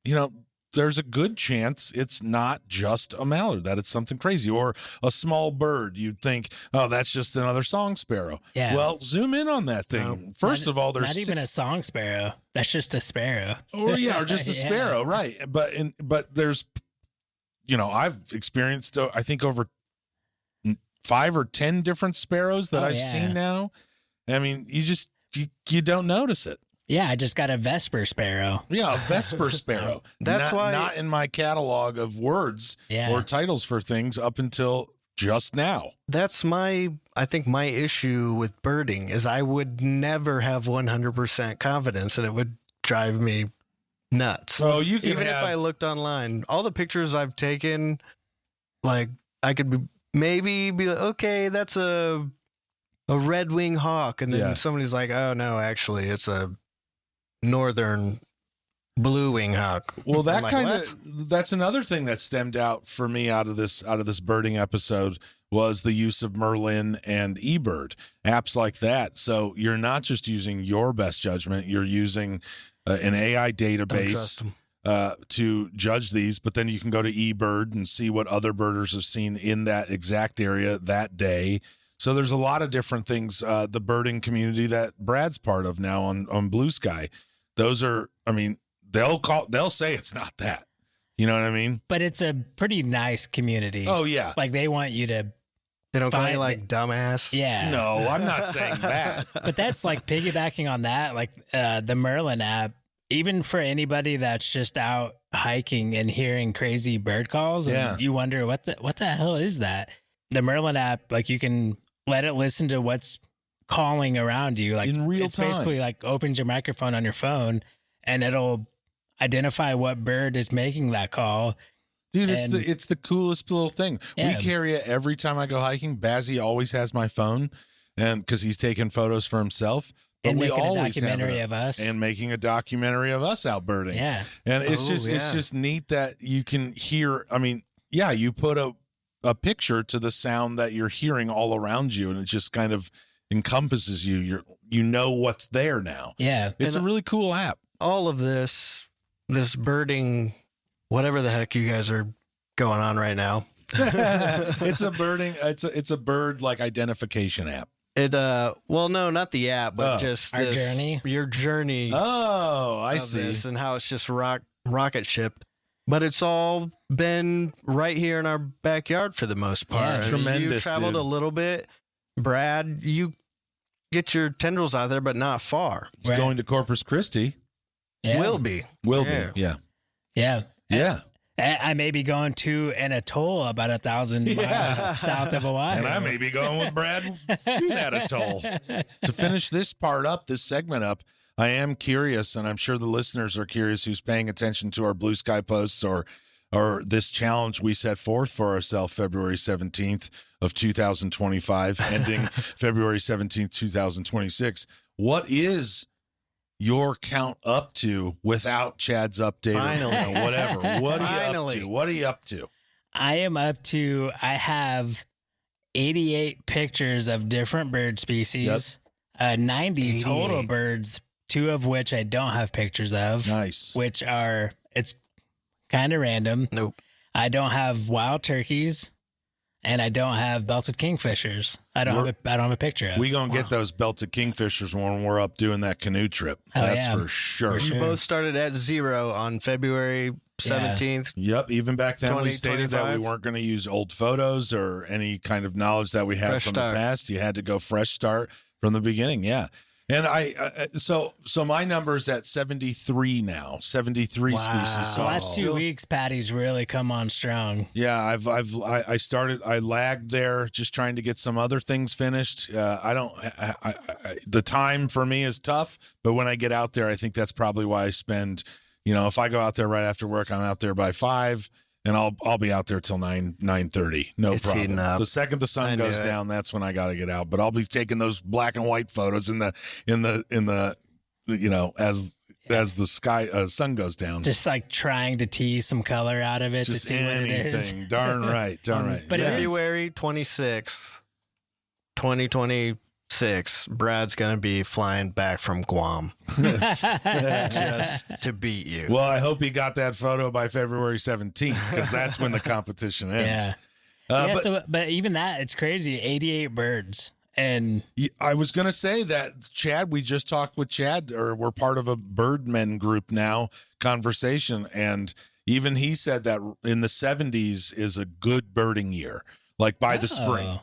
you know, there's a good chance it's not just a mallard, that it's something crazy or a small bird. You'd think, oh, that's just another song sparrow. Yeah. Well, zoom in on that thing. No. First of all, there's not even a song sparrow. That's just a sparrow. or just a Yeah. sparrow, right? But there's, you know, I've experienced I think over 5 or 10 different sparrows that I've seen now. I mean, you don't notice it. Yeah, I just got a Vesper sparrow. Yeah, a Vesper sparrow. That's why not in my catalog of words or titles for things up until just now. That's I think my issue with birding is I would never have 100% confidence, and it would drive me nuts. So you can even if I looked online, all the pictures I've taken, like I could maybe be like, okay, that's a red-wing hawk, and then somebody's like, oh no, actually it's a northern blue-wing hawk. Well, that that's another thing that stemmed out for me out of this birding episode was the use of Merlin and eBird apps like that. So you're not just using your best judgment, you're using an AI database to judge these, but then you can go to eBird and see what other birders have seen in that exact area that day. So there's a lot of different things, the birding community that Brad's part of now on Blue Sky. Those are, I mean, they'll say it's not that. You know what I mean? But it's a pretty nice community. Oh, yeah. Like they want you to. They don't call you like dumbass. Yeah. No, I'm not saying that. But that's like piggybacking on that, like the Merlin app, even for anybody that's just out hiking and hearing crazy bird calls, and you wonder what the hell is that? The Merlin app, like you can let it listen to what's calling around you, like in real it's time. basically like opens your microphone on your phone, and it'll identify what bird is making that call. Dude, it's the coolest little thing. Yeah. We carry it every time I go hiking. Bazzy always has my phone, and because he's taking photos for himself. But and we making always a documentary have of us, and making a documentary of us out birding. Yeah, and it's just neat that you can hear. I mean, yeah, you put a picture to the sound that you're hearing all around you, and it just kind of encompasses you. You know what's there now. Yeah, it's a really cool app. All of this birding, whatever the heck you guys are going on right now. It's a birding. It's a bird like identification app. It well, no, not the app, but just our journey. Your journey. Oh, I see. This and how it's just rocket shipped. But it's all been right here in our backyard for the most part. Yeah, tremendous. You traveled a little bit. Brad, you get your tendrils out there, but not far. He's going to Corpus Christi. Yeah. Will be. Yeah. Yeah. I may be going to an atoll about 1,000 miles south of Hawaii. And I may be going with Brad to that atoll. To finish this segment up, I am curious, and I'm sure the listeners are curious who's paying attention to our Blue Sky posts or this challenge we set forth for ourselves February 17th of 2025, ending February 17th, 2026. What is your count up to without Chad's update or whatever? What are you up to? What are you up to? I have 88 pictures of different bird species, 90 total birds, 2 of which I don't have pictures of. Nice. It's kind of random. Nope. I don't have wild turkeys. And I don't have belted kingfishers. I don't have a picture of. We gonna get those belted kingfishers when we're up doing that canoe trip. That's for sure. You both started at 0 on February 17th. Yep. Even back then, we stated that we weren't going to use old photos or any kind of knowledge that we had from the past. You had to go fresh start from the beginning. Yeah. And so my number's at 73 now, 73 species. The last 2 weeks, Patty's really come on strong. Yeah, I lagged there just trying to get some other things finished. The time for me is tough, but when I get out there, I think that's probably why I spend, if I go out there right after work, I'm out there by 5. And I'll be out there till 9:30. No problem. The second the sun goes down, that's when I got to get out. But I'll be taking those black and white photos in the as the sun goes down. Just like trying to tease some color out of it to see what it is. Darn right. But February 26th, 2026, Brad's going to be flying back from Guam just to beat you. Well, I hope he got that photo by February 17th because that's when the competition ends. But even that, it's crazy. 88 birds. And I was going to say that Chad, we just talked with Chad, or we're part of a birdmen group now conversation. And even he said that in the 70s is a good birding year, like by the spring.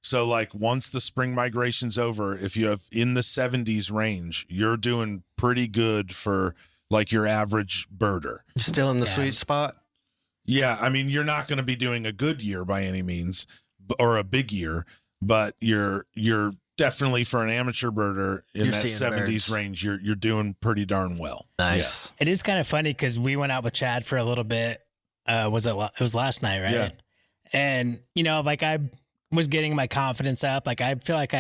So like once the spring migration's over, if you have in the 70s range, you're doing pretty good for like your average birder. You're still in the sweet spot. Yeah, I mean, you're not going to be doing a good year by any means, or a big year, but you're definitely, for an amateur birder in that 70s birds range, you're doing pretty darn well. Nice. Yeah. It is kind of funny because we went out with Chad for a little bit. It was last night, right? Yeah. And like I was getting my confidence up. Like I feel like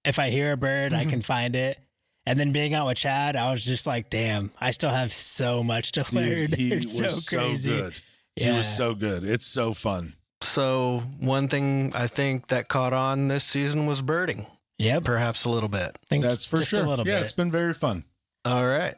if I hear a bird, I can find it. And then being out with Chad, I was just like, damn, I still have so much to learn. He it's was so crazy. So good. Yeah. He was so good. It's so fun. So one thing I think that caught on this season was birding. Yep. Perhaps a little bit. That's for sure. A little bit. It's been very fun. All right.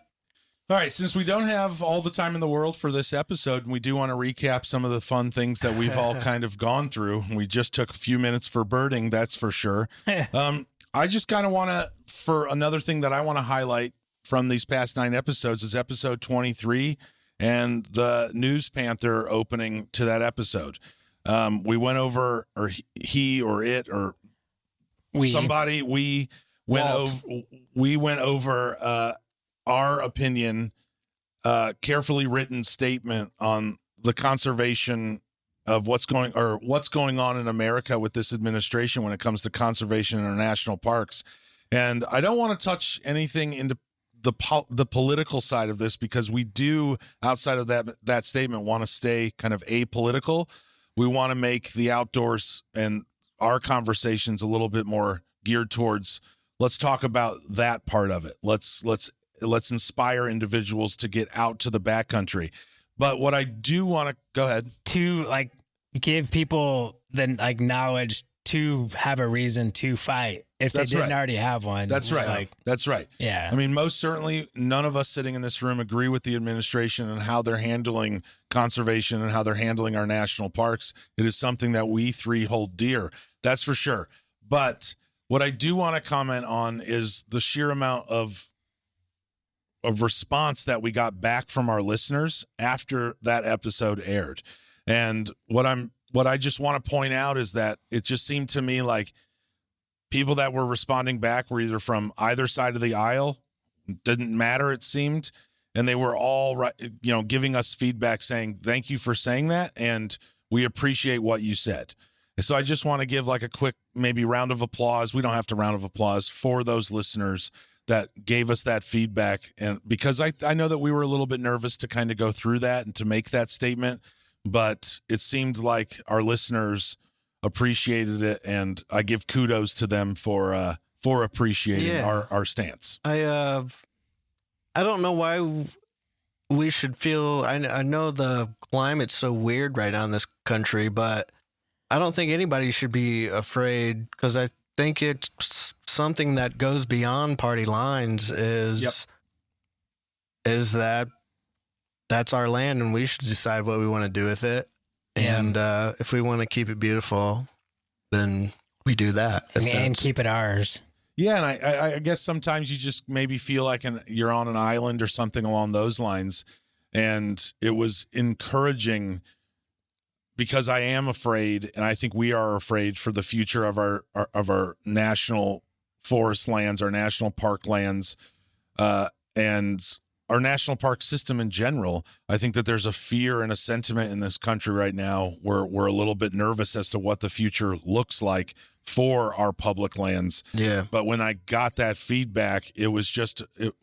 All right, since we don't have all the time in the world for this episode, we do want to recap some of the fun things that we've all kind of gone through. We just took a few minutes for birding, that's for sure. I just kind of want to, for another thing that I want to highlight from these past 9 episodes is episode 23 and the news panther opening to that episode. We went over, or he or it or somebody, we went over our opinion, carefully written statement on the conservation of what's going on in America with this administration when it comes to conservation in our national parks. And I don't want to touch anything into the political side of this, because we do, outside of that statement, want to stay kind of apolitical. We want to make the outdoors and our conversations a little bit more geared towards, let's talk about that part of it. Let's inspire individuals to get out to the backcountry. But what I do want to go ahead to like give people the like knowledge to have a reason to fight if they didn't already have one. That's right. Like, that's right. Yeah. I mean, most certainly none of us sitting in this room agree with the administration and how they're handling conservation and how they're handling our national parks. It is something that we 3 hold dear. That's for sure. But what I do want to comment on is the sheer amount of response that we got back from our listeners after that episode aired. And what I just want to point out is that it just seemed to me like people that were responding back were either from either side of the aisle, didn't matter, it seemed, and they were all giving us feedback saying, thank you for saying that, and we appreciate what you said. And so I just want to give like a quick maybe round of applause. We don't have to round of applause for those listeners that gave us that feedback. And because I know that we were a little bit nervous to kind of go through that and to make that statement, but it seemed like our listeners appreciated it, and I give kudos to them for appreciating our stance. I don't know why we should feel, I know the climate's so weird right now in this country, but I don't think anybody should be afraid, because I think it's something that goes beyond party lines is that that's our land and we should decide what we want to do with it. And if we want to keep it beautiful, then we do that. And keep it ours. Yeah, and I guess sometimes you just maybe feel like you're on an island or something along those lines. And it was encouraging, because I am afraid, and I think we are afraid for the future of our national forest lands, our national park lands, and our national park system in general. I think that there's a fear and a sentiment in this country right now where we're a little bit nervous as to what the future looks like for our public lands. Yeah. But when I got that feedback,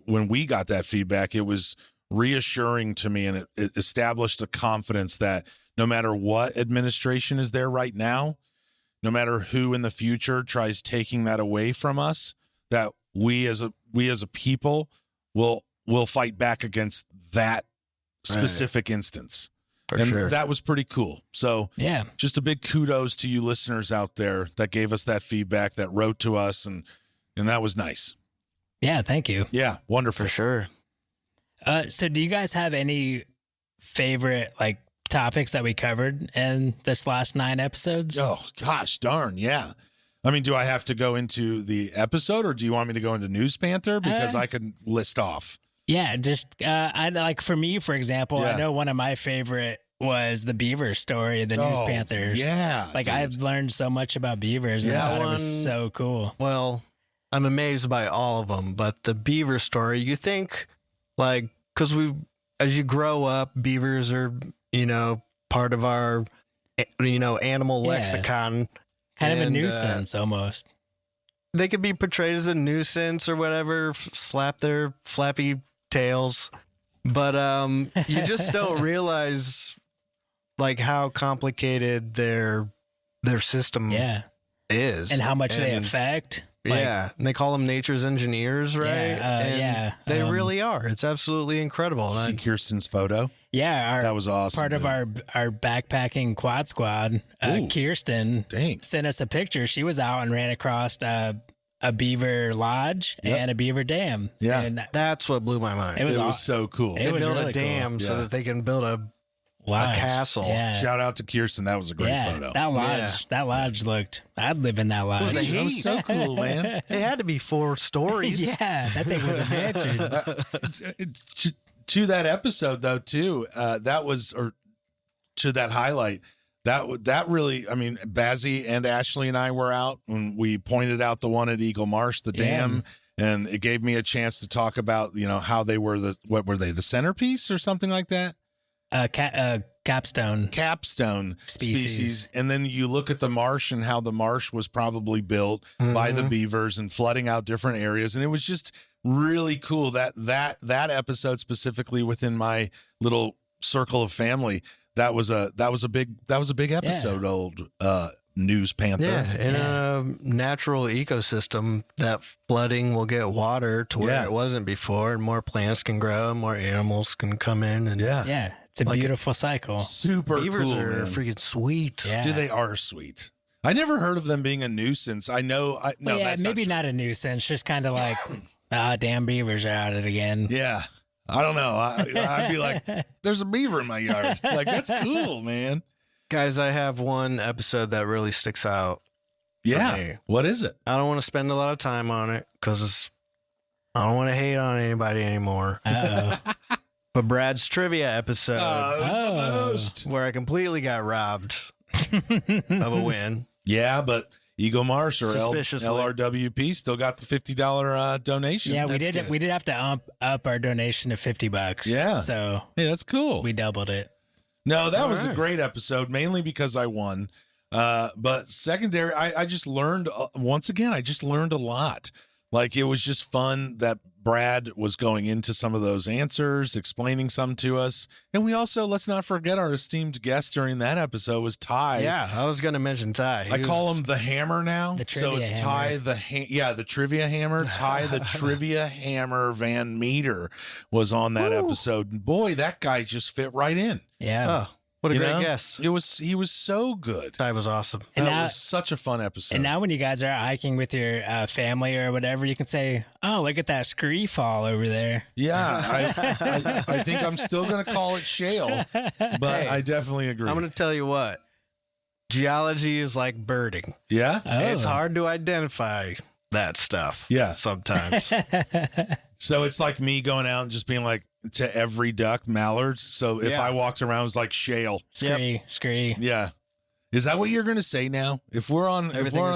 when we got that feedback, it was reassuring to me, and it established a confidence that no matter what administration is there right now, no matter who in the future tries taking that away from us, that we as a people will fight back against that specific instance. For sure. That was pretty cool. So just a big kudos to you listeners out there that gave us that feedback, that wrote to us, and that was nice. Yeah, thank you. Yeah, wonderful. For sure. So do you guys have any favorite like topics that we covered in this last 9 episodes? Oh, gosh darn, yeah. I mean, do I have to go into the episode, or do you want me to go into News Panther? Because I can list off. Yeah, just I like, for me, for example, Yeah. I know one of my favorite was the beaver story, the news panthers. Yeah. Like, I've learned so much about beavers, and I thought it was so cool. Well, I'm amazed by all of them, but the beaver story, you think, like, because as you grow up, beavers are, part of our, animal lexicon. Kind of a nuisance almost. They could be portrayed as a nuisance or whatever, slap their flappy tails, but you just don't realize like how complicated their system is, and how much they affect. And they call them nature's engineers, right? They really are. It's absolutely incredible. See Kirsten's photo? Yeah, that was awesome. Part of our backpacking quad squad, Kirsten sent us a picture. She was out and ran across a beaver lodge and a beaver dam. Yeah, and that's what blew my mind. It was so cool. They built really a dam so that they can build a castle. Yeah. Shout out to Kirsten. That was a great photo. That lodge looked. I'd live in that lodge. That was so cool, man. It had to be 4 stories. Yeah, that thing was a mansion. To that episode though, too, to that highlight. That really, I mean, Bazzy and Ashley and I were out when we pointed out the one at Eagle Marsh, the dam, and it gave me a chance to talk about, how they were the centerpiece or something like that? Capstone species. And then you look at the marsh and how the marsh was probably built by the beavers and flooding out different areas. And it was just really cool that episode specifically within my little circle of family. That was a big episode. Old news panther. Yeah, in a natural ecosystem, that flooding will get water to where it wasn't before, and more plants can grow, and more animals can come in. And it's a beautiful cycle. Super beavers cool, are man. freaking sweet. Yeah. Dude, they are sweet. I never heard of them being a nuisance. I know. That's maybe not a nuisance. Just kind of like, damn beavers are at it again. Yeah. I don't know. I'd be like, there's a beaver in my yard. Like, that's cool, man. Guys, I have one episode that really sticks out. Yeah. What is it? I don't want to spend a lot of time on it because I don't want to hate on anybody anymore. But Brad's trivia episode, the most. where I completely got robbed of a win. Yeah, but Eagle Marsh or LRWP still got the $50 donation. Yeah, we did. We did have to up our donation to $50. Yeah. So hey, that's cool. We doubled it. No, that was a great episode, mainly because I won. But secondary, I just learned once again. I just learned a lot. Like, it was just fun that Brad was going into some of those answers, explaining some to us. And we also, let's not forget, our esteemed guest during that episode was Ty. Yeah, I was going to mention Ty. I call him the Hammer now. The trivia it's hammer. Ty the Trivia Hammer. Ty the Trivia Hammer Van Meter was on that episode. And boy, that guy just fit right in. Yeah. Oh, what a great guest. He was so good. Ty was awesome. And that was such a fun episode. And now when you guys are out hiking with your family or whatever, you can say, oh, look at that scree fall over there. Yeah, I think I'm still going to call it shale, but I definitely agree. I'm going to tell you what. Geology is like birding. Yeah? Oh. It's hard to identify that stuff. Yeah. Sometimes. So it's like me going out and just being like, to every duck, mallards. So if I walked around, it was like shale. Scree. Yeah. Is that what you're going to say now? If we're on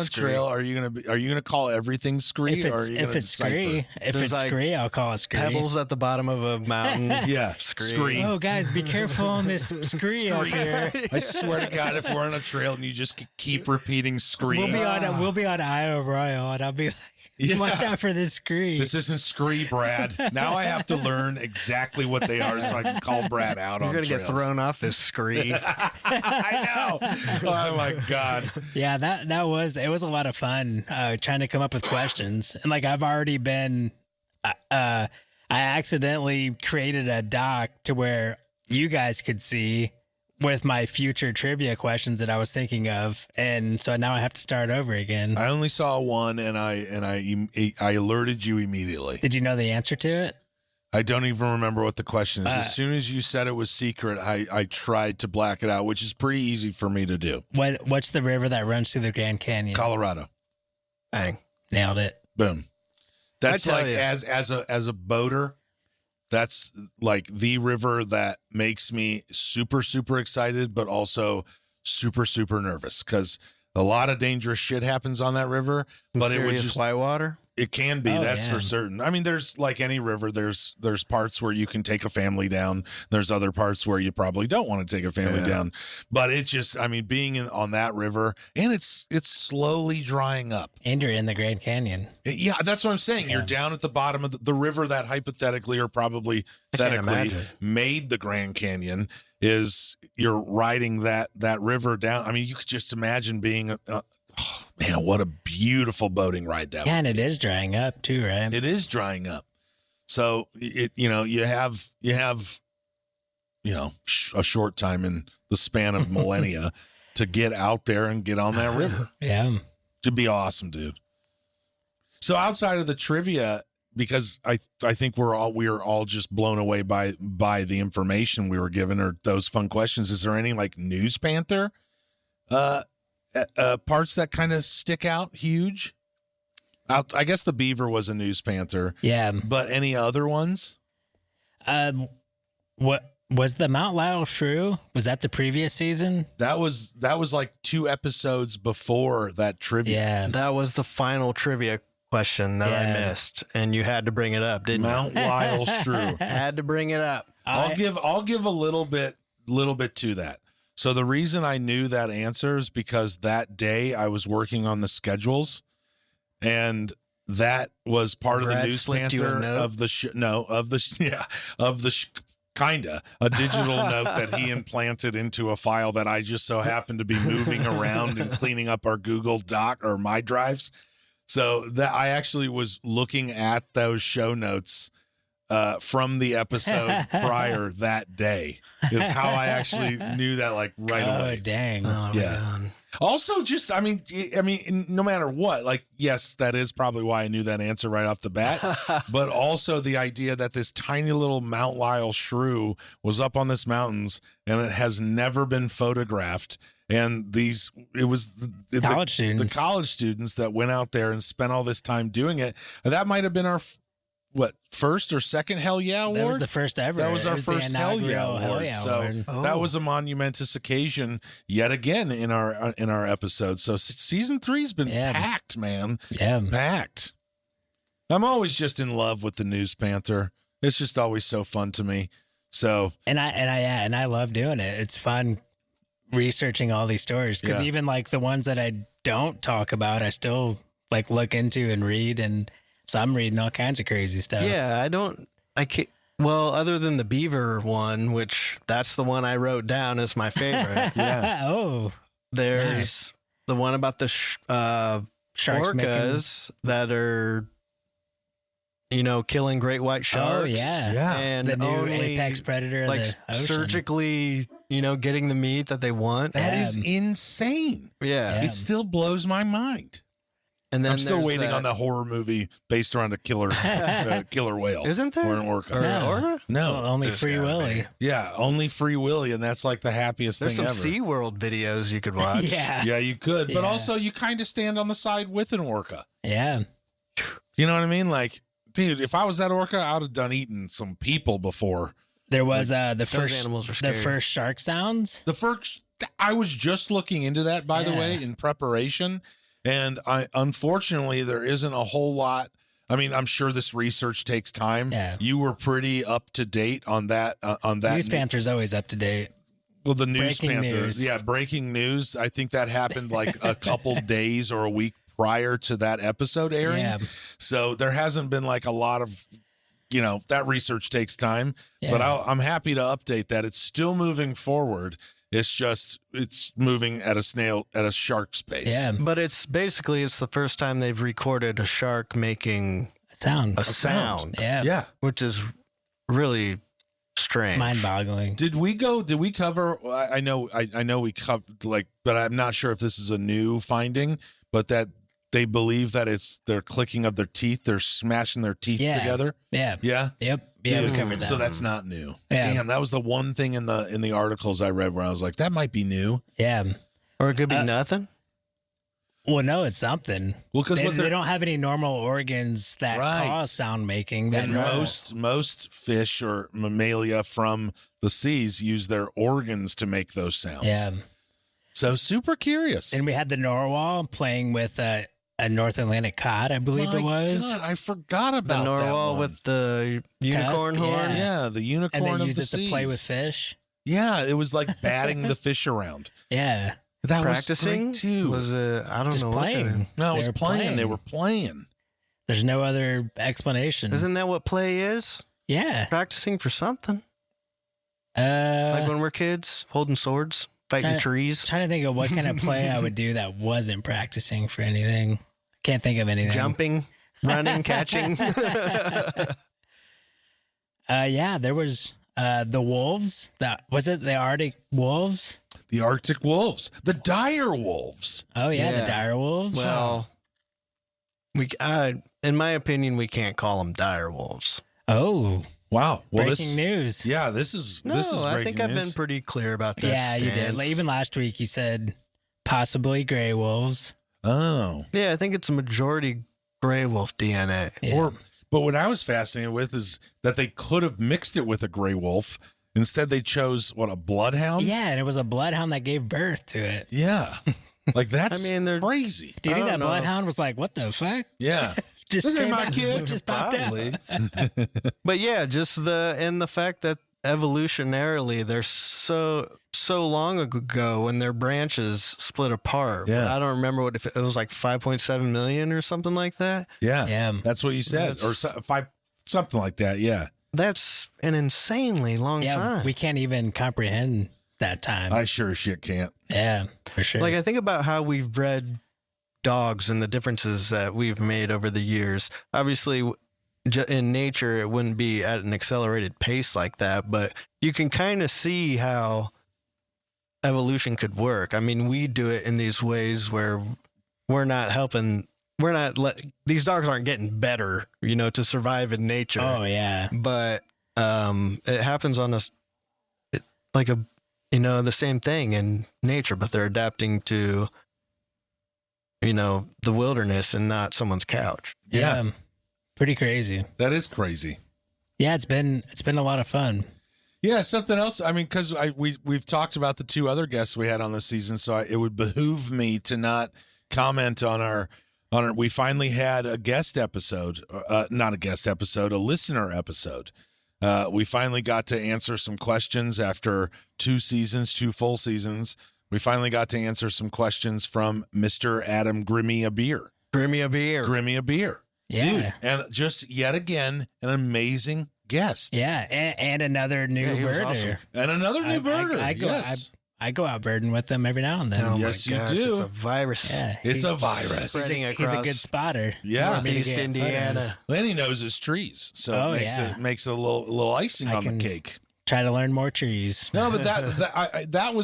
trail, are you going to call everything scree? If it's scree, I'll call it scree. Pebbles at the bottom of a mountain. Yeah, scree. Oh, guys, be careful on this scree out here. I swear to God, if we're on a trail and you just keep repeating scree, we'll be on Iowa Royal, and I'll be like, watch out for this scree. This isn't scree, Brad. Now I have to learn exactly what they are so I can call Brad out on trails. You're going to get thrown off this scree. I know. Oh, my God. Yeah, it was a lot of fun trying to come up with questions. And like, I've already been, I accidentally created a doc to where you guys could see with my future trivia questions that I was thinking of, and so now I have to start over again. I only saw one, and I alerted you immediately. Did you know the answer to it? I don't even remember what the question is. As soon as you said it was secret, I tried to black it out, which is pretty easy for me to do. What's the river that runs through the Grand Canyon? Colorado. Bang. Nailed it. Boom. That's like you. as a boater. That's like the river that makes me super, super excited, but also super, super nervous because a lot of dangerous shit happens on that river. But it would just whitewater. It can be, that's for certain. I mean, there's like any river, there's parts where you can take a family down. There's other parts where you probably don't want to take a family down. But it's just, I mean, being on that river, and it's slowly drying up. And you're in the Grand Canyon. Yeah, that's what I'm saying. You're down at the bottom of the river that hypothetically or probably theoretically made the Grand Canyon. Is you're riding that river down. I mean, you could just imagine being oh, man, what a beautiful boating ride that. Yeah, and it is drying up too, right? It is drying up. So you have a short time in the span of millennia to get out there and get on that river. Yeah, to be awesome, dude. So outside of the trivia, because I think we are all just blown away by the information we were given or those fun questions. Is there any like news panther parts that kind of stick out huge? I guess the beaver was a news panther. Yeah. But any other ones? What was the Mount Lyell shrew? Was that the previous season? That was like 2 episodes before that trivia. Yeah. That was the final trivia question that I missed, and you had to bring it up, didn't Mount you? Lyell shrew. Had to bring it up. I'll give a little bit to that. So the reason I knew that answer is because that day I was working on the schedules, and that was part Brad of the news panther of the kinda a digital note that he implanted into a file that I just so happened to be moving around and cleaning up our Google Doc or my drives. So that I actually was looking at those show notes from the episode prior that day is how I actually knew that like right away. Oh, dang. Oh, Yeah. man. Also, just, I mean, no matter what, like, yes, that is probably why I knew that answer right off the bat. But also the idea that this tiny little Mount Lyell shrew was up on this mountains and it has never been photographed. And it was the college students that went out there and spent all this time doing it. And that might have been our first or second Hell Yeah award? That was the first ever. That was our first Hell Yeah award. Hell Yeah award. That was a monumentous occasion yet again in our episode. So season 3's been packed, man. Yeah, packed. I'm always just in love with the News Panther. It's just always so fun to me. So and I love doing it. It's fun researching all these stories because even like the ones that I don't talk about, I still like look into and read and. So I'm reading all kinds of crazy stuff. Yeah, I can't. Well, other than the beaver one, which that's the one I wrote down as my favorite. Yeah. Oh. There's the one about the sharks orcas that are, killing great white sharks. Oh, yeah. And the new only apex predator like of the ocean. surgically, getting the meat that they want. That is insane. Yeah. It still blows my mind. And then I'm still waiting on the horror movie based around a killer whale. Isn't there? Or an orca. No. No. So only Free Willy. Yeah, only Free Willy, and that's like the happiest There's thing ever. some SeaWorld videos you could watch. Yeah, you could. But Yeah. also, you kind of stand on the side with an orca. Yeah. You know what I mean? Like, dude, if I was that orca, I would have done eating some people before. There was the those first animals are scary. the first shark sounds. The first, I was just looking into that, by the way, in preparation. And unfortunately, there isn't a whole lot. I mean, I'm sure this research takes time. Yeah. You were pretty up to date on that. News Panther's always up to date. Well, the News Breaking Panther. news. Yeah, breaking news. I think that happened like a couple days or a week prior to that episode airing. Yeah. So there hasn't been like a lot of, that research takes time. Yeah. But I'm happy to update that. It's still moving forward. It's moving at a shark's pace. Yeah. But it's the first time they've recorded a shark making Sound. a sound. Yeah. Yeah. Which is really strange. Mind-boggling. Did we cover, I know we covered but I'm not sure if this is a new finding, but that they believe that it's their clicking of their teeth, they're smashing their teeth together. Yeah. Yeah. Yep. Yeah, Dude, we covered that. So that's not new. Yeah. Damn, that was the one thing in the articles I read where I was like, that might be new. Yeah. Or it could be nothing. Well, no, it's something. Well, because they don't have any normal organs that cause sound making. And most fish or mammalia from the seas use their organs to make those sounds. Yeah. So super curious. And we had the narwhal playing with a North Atlantic cod, I believe it was. God, I forgot about the narwhal that with the unicorn Tusk, horn. Yeah, the unicorn and they of use the it seas. to play with fish. Yeah, it was like batting the fish around. Yeah. That Practicing was great too. Was I don't Just know playing. what. No, it was playing. They were playing. There's no other explanation. Isn't that what play is? Yeah. Practicing for something. Like when we're kids, holding swords, fighting trees. Trying to think of what kind of play I would do that wasn't practicing for anything. Can't think of anything. Jumping, running, catching. Yeah, there was the wolves. Was it the Arctic wolves? The Arctic wolves, the dire wolves. Oh yeah, the dire wolves. Well, in my opinion, we can't call them dire wolves. Oh, wow! Well, breaking news. Yeah, this is breaking I think I've news. been pretty clear about that. Yeah, you did. stance. Like, even last week, you said possibly gray wolves. Oh, Yeah, I think it's a majority gray wolf DNA. Yeah. But what I was fascinated with is that they could have mixed it with a gray wolf. Instead, they chose a bloodhound? Yeah, and it was a bloodhound that gave birth to it. Yeah. Like, that's they're crazy. Do you I think that don't know. bloodhound was like, what the fuck? Yeah. Just This ain't came my out- kid. just popped out. Probably. But yeah, just the fact that evolutionarily they're so long ago when their branches split apart. Yeah. I don't remember if it was like 5.7 million or something like that. Yeah. Yeah. That's what you said. Or something like that. Yeah. That's an insanely long Yeah, time. we can't even comprehend that time. I sure as shit can't. Yeah, for sure. Like I think about how we've bred dogs and the differences that we've made over the years. Obviously, in nature, it wouldn't be at an accelerated pace like that, but you can kind of see how evolution could work. I mean, we do it in these ways where we're not helping. These dogs aren't getting better, to survive in nature. oh yeah, But it happens on us the same thing in nature, but they're adapting to the wilderness and not someone's couch. Yeah. Pretty crazy. That is crazy. Yeah, it's been a lot of fun. Yeah, something else. I mean, because we've talked about the two other guests we had on this season, so it would behoove me to not comment on our. We finally had a guest episode, not a guest episode, a listener episode. We finally got to answer some questions after 2 full seasons. We finally got to answer some questions from Mr. Adam Grimmy a Beer. Grimmy a beer. Yeah, Dude, and just yet again, an amazing guest. yeah, and another new he was birder. awesome. And another new birder. Yes. I go out birding with them every now and then. Oh Yes, my you gosh, do. It's a virus. Yeah, It's a virus. Spreading he's a across good spotter. Yeah. For me to East get Indiana. photos. Lenny knows his trees, so Oh, it yeah. makes it a little icing I on the can- cake. Try to learn more trees. No, but that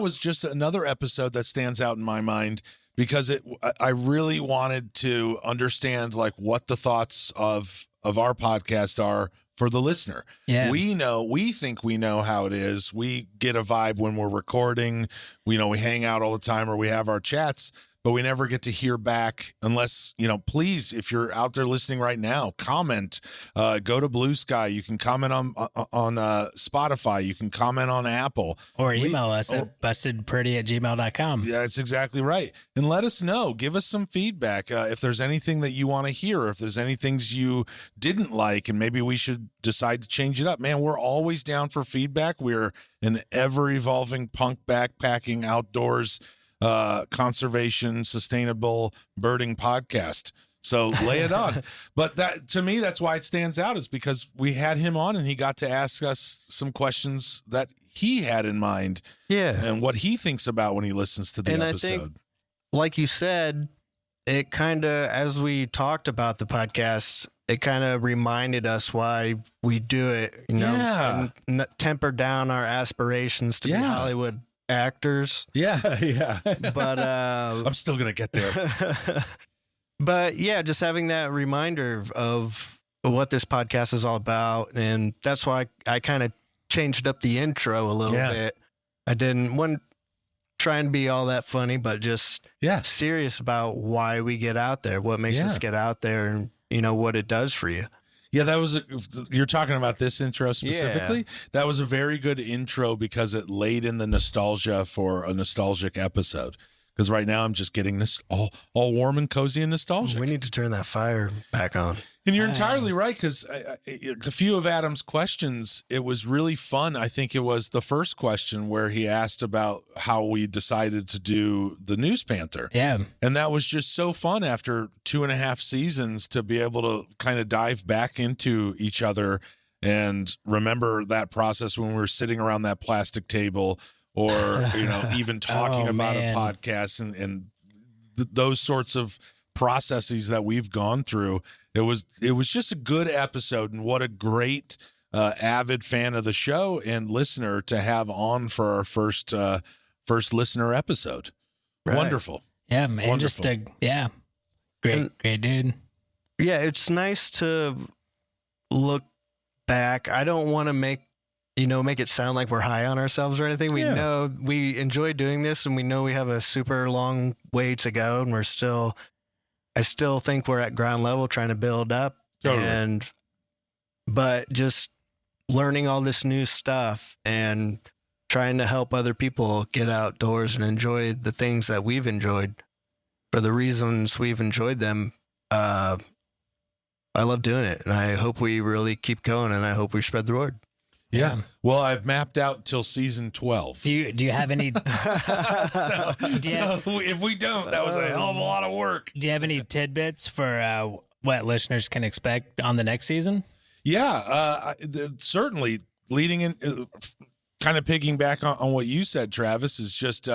was just another episode that stands out in my mind because I really wanted to understand like what the thoughts of our podcast are for the listener. Yeah. We think we know how it is. We get a vibe when we're recording. We hang out all the time or we have our chats, but we never get to hear back unless, please, if you're out there listening right now, comment, go to Blue Sky. You can comment on Spotify. You can comment on Apple. Or email us at bustedpretty@gmail.com. Yeah, that's exactly right. And let us know. Give us some feedback. If there's anything that you want to hear, if there's any things you didn't like, and maybe we should decide to change it up. Man, we're always down for feedback. We're an ever-evolving punk backpacking outdoors conservation, sustainable birding podcast. So lay it on. But that, to me, that's why it stands out, is because we had him on and he got to ask us some questions that he had in mind and what he thinks about when he listens to the episode. I think, like you said, it kind of, as we talked about the podcast, it kind of reminded us why we do it, and temper down our aspirations to be Hollywood actors. Yeah. But I'm still going to get there. But yeah, just having that reminder of what this podcast is all about. And that's why I kind of changed up the intro a little bit. I didn't trying to be all that funny, but just serious about why we get out there, what makes us get out there, and what it does for you. Yeah, that was you're talking about this intro specifically. Yeah. That was a very good intro because it laid in the nostalgia for a nostalgic episode. Because right now I'm just getting this all warm and cozy and nostalgic. We need to turn that fire back on. And you're entirely right, because a few of Adam's questions, it was really fun. I think it was the first question where he asked about how we decided to do the News Panther. Yeah. And that was just so fun after 2.5 seasons to be able to kind of dive back into each other and remember that process when we were sitting around that plastic table, or even talking about a podcast and those sorts of processes that we've gone through. It was just a good episode, and what a great avid fan of the show and listener to have on for our first listener episode. Right. Wonderful. Yeah, man. Wonderful. Great dude. Yeah, it's nice to look back. I don't want to make it sound like we're high on ourselves or anything. We know we enjoy doing this, and we know we have a super long way to go, and I still think we're at ground level trying to build up. Totally. But just learning all this new stuff and trying to help other people get outdoors and enjoy the things that we've enjoyed for the reasons we've enjoyed them. I love doing it, and I hope we really keep going, and I hope we spread the word. Yeah. Well, I've mapped out till season 12. Do you have any? so if we don't, that was a hell of a lot of work. Do you have any tidbits for what listeners can expect on the next season? Yeah, certainly. Leading in, kind of piggyback on what you said, Travis, is just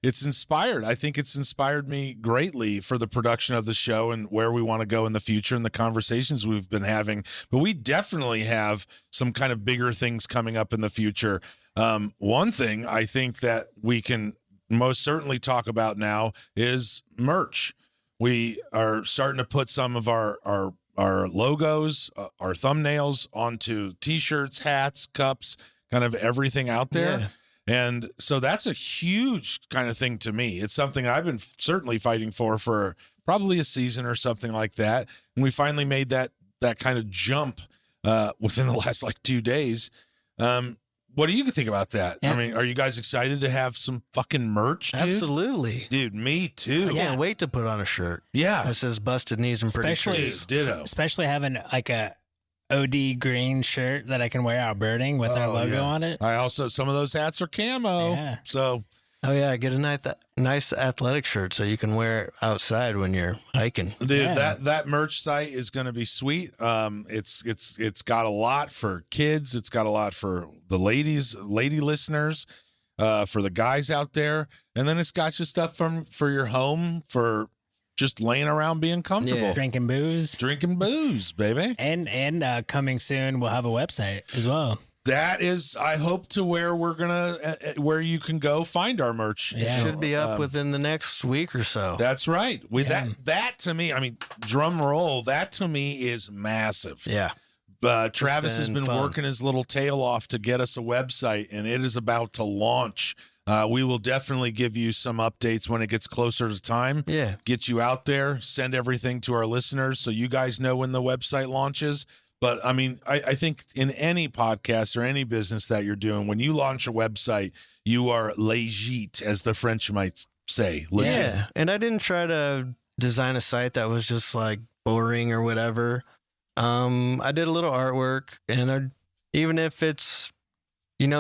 it's inspired. I think it's inspired me greatly for the production of the show and where we want to go in the future and the conversations we've been having. But we definitely have some kind of bigger things coming up in the future. One thing I think that we can most certainly talk about now is merch. We are starting to put some of our logos, our thumbnails onto T-shirts, hats, cups, kind of everything out there. Yeah. And so that's a huge kind of thing to me. It's something I've been certainly fighting for probably a season or something like that. And we finally made that kind of jump within the last 2 days. What do you think about that? Yeah. I mean, are you guys excited to have some fucking merch, dude? Absolutely. Dude, me too. I can't wait to put on a shirt. Yeah. That says busted knees and pretty shirts. Ditto. Especially having a OD green shirt that I can wear out birding with our logo on it. I also, some of those hats are camo. Yeah. So. Oh yeah, get a nice athletic shirt so you can wear it outside when you're hiking. Dude, that merch site is going to be sweet. It's got a lot for kids. It's got a lot for the lady listeners, for the guys out there, and then it's got your stuff for your home, for just laying around being comfortable. Drinking booze, baby. And coming soon, we'll have a website as well. That is, I hope, to where we're where you can go find our merch. Yeah. It should be up within the next week or so. That's right. That to me, I mean, drum roll, that to me is massive. Yeah. Travis has been working his little tail off to get us a website, and it is about to launch. We will definitely give you some updates when it gets closer to time. Yeah. Get you out there, send everything to our listeners so you guys know when the website launches. But I mean, I think in any podcast or any business that you're doing, when you launch a website, you are legit, as the French might say. Legit. Yeah. And I didn't try to design a site that was just boring or whatever. I did a little artwork, and even if it's,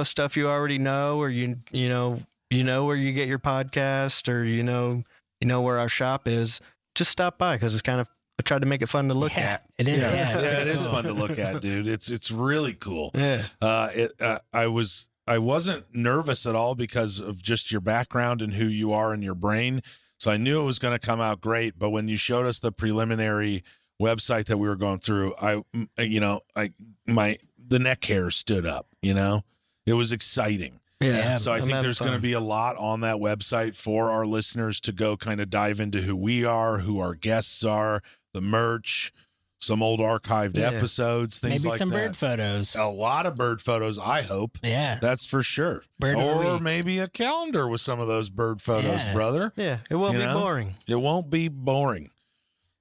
stuff you already know, or you know where you get your podcast, or you know where our shop is, just stop by, because I tried to make it fun to look at. It is. Yeah, it is fun to look at, dude. It's really cool. Yeah. I wasn't nervous at all because of just your background and who you are in your brain. So I knew it was going to come out great. But when you showed us the preliminary website that we were going through, the neck hair stood up. It was exciting. Yeah. So I think there's going to be a lot on that website for our listeners to go kind of dive into who we are, who our guests are, the merch. some old archived episodes, things Maybe like some that. bird photos. A lot of bird photos, I hope. Yeah. That's for sure. Bird of the or week. maybe a calendar with some of those bird photos, brother. Yeah, it won't be boring. It won't be boring.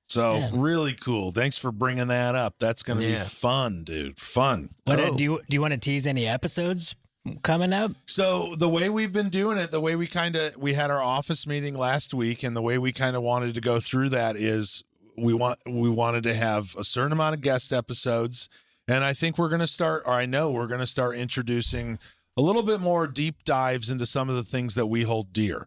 So really cool. Thanks for bringing that up. That's going to be fun, dude. Fun. What do you want to tease any episodes coming up? So the way we've been doing it, the way we had our office meeting last week, and the way we kind of wanted to go through that is we wanted to have a certain amount of guest episodes, and I think we're going to start, or I know we're going to start introducing a little bit more deep dives into some of the things that we hold dear.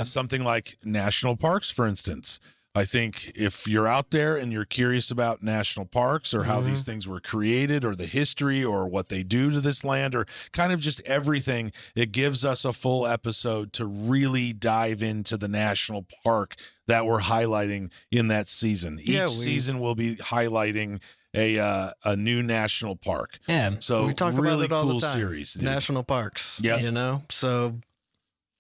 Something like national parks, for instance. I think if you're out there and you're curious about national parks or how these things were created or the history or what they do to this land or kind of just everything, it gives us a full episode to really dive into the national park that we're highlighting in that season. Each season will be highlighting a new national park. Yeah. So we talk really about it all cool the time. series. Dude. National parks. Yeah. You know? So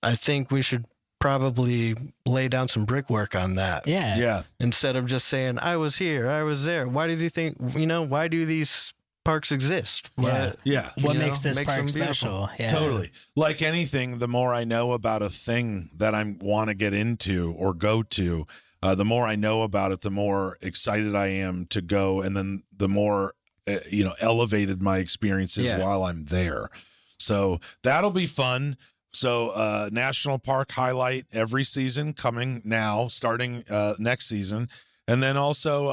I think we should probably lay down some brickwork on that. Yeah. Yeah. Instead of just saying, I was here, I was there. Why do you think, why do these parks exist? Yeah. What makes this makes park them beautiful. special? Yeah. Totally. Like anything, the more I know about a thing that I want to get into or go to, the more I know about it, the more excited I am to go. And then the more, elevated my experience is while I'm there. So that'll be fun. So National Park highlight every season coming now, starting next season. And then also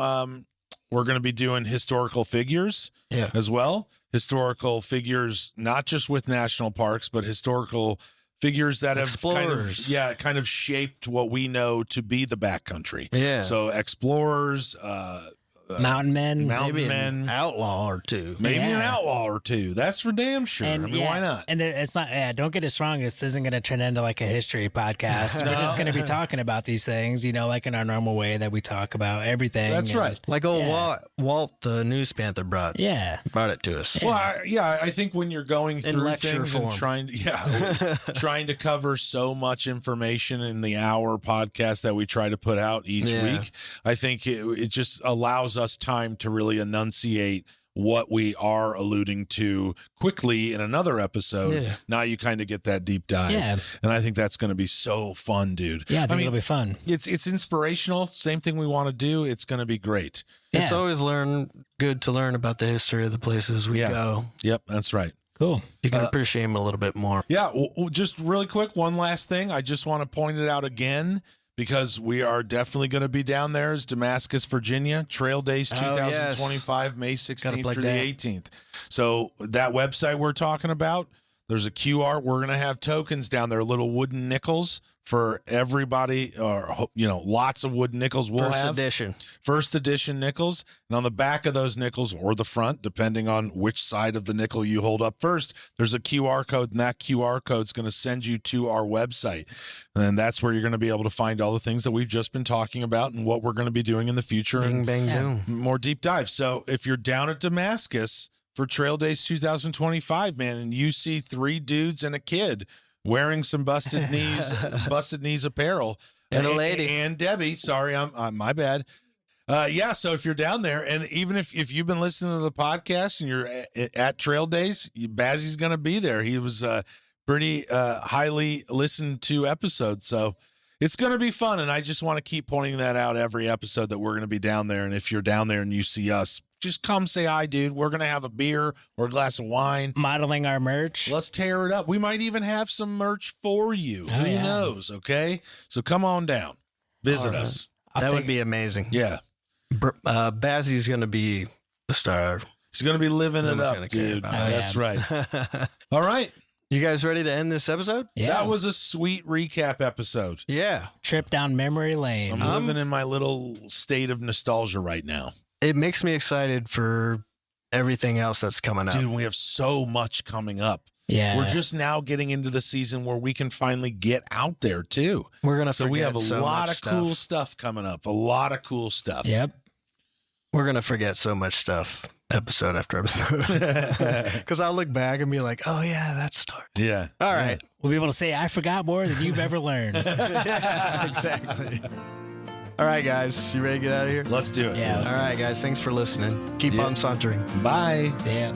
we're going to be doing historical figures as well. Historical figures, not just with national parks, but historical figures that have kind of shaped what we know to be the backcountry. Yeah. So explorers, mountain men, maybe an outlaw or two. Maybe an outlaw or two. That's for damn sure. And, why not? And it's not. Don't get us wrong. This isn't going to turn into like a history podcast. We're just going to be talking about these things, like in our normal way that we talk about everything. That's right. Like old Walt, the news panther, brought it to us. Well, I think when you're going through things and trying to cover so much information in the hour podcast that we try to put out each week, I think it just allows us time to really enunciate what we are alluding to quickly in another episode. Yeah. Now you kind of get that deep dive. Yeah. And I think that's going to be so fun, dude. Yeah, I think it'll be fun. It's inspirational. Same thing we want to do. It's going to be great. Yeah. It's always good to learn about the history of the places we go. Yep, that's right. Cool. You can appreciate them a little bit more. Yeah. Well, just really quick, one last thing. I just want to point it out again, because we are definitely going to be down there as Damascus, Virginia, Trail Days 2025, May 16th through the 18th. So that website we're talking about, there's a QR. We're going to have tokens down there, little wooden nickels for everybody, or lots of wooden nickels. First edition nickels. And on the back of those nickels, or the front, depending on which side of the nickel you hold up first, there's a QR code, and that QR code is going to send you to our website. And that's where you're going to be able to find all the things that we've just been talking about and what we're going to be doing in the future. Bing, bang, boom. More deep dive. So if you're down at Damascus for Trail Days 2025, man, and you see 3 dudes and a kid wearing some busted knees apparel, and a lady, and Debbie, sorry, I'm my bad. So if you're down there, and even if you've been listening to the podcast and you're at Trail Days, Bazzy's going to be there. He was pretty highly listened to episode, so it's going to be fun. And I just want to keep pointing that out every episode that we're going to be down there. And if you're down there and you see us, just come say hi, dude. We're going to have a beer or a glass of wine. Modeling our merch. Let's tear it up. We might even have some merch for you. Who knows? Okay. So come on down. Visit us. That would be amazing. Yeah. Bazzy's going to be the star. He's going to be living it up, dude. That's right. All right. You guys ready to end this episode? Yeah. That was a sweet recap episode. Yeah. Trip down memory lane. I'm living in my little state of nostalgia right now. It makes me excited for everything else that's coming up. Dude, we have so much coming up. Yeah. We're just now getting into the season where we can finally get out there too. We have a lot of cool stuff coming up. A lot of cool stuff. Yep. We're going to forget so much stuff episode after episode. Because I'll look back and be like, oh yeah, that story. Yeah. All right. We'll be able to say, I forgot more than you've ever learned. Yeah, exactly. All right, guys. You ready to get out of here? Let's do it. Yeah, let's All right, guys. Thanks for listening. Keep Yeah. on sauntering. Bye. Yeah.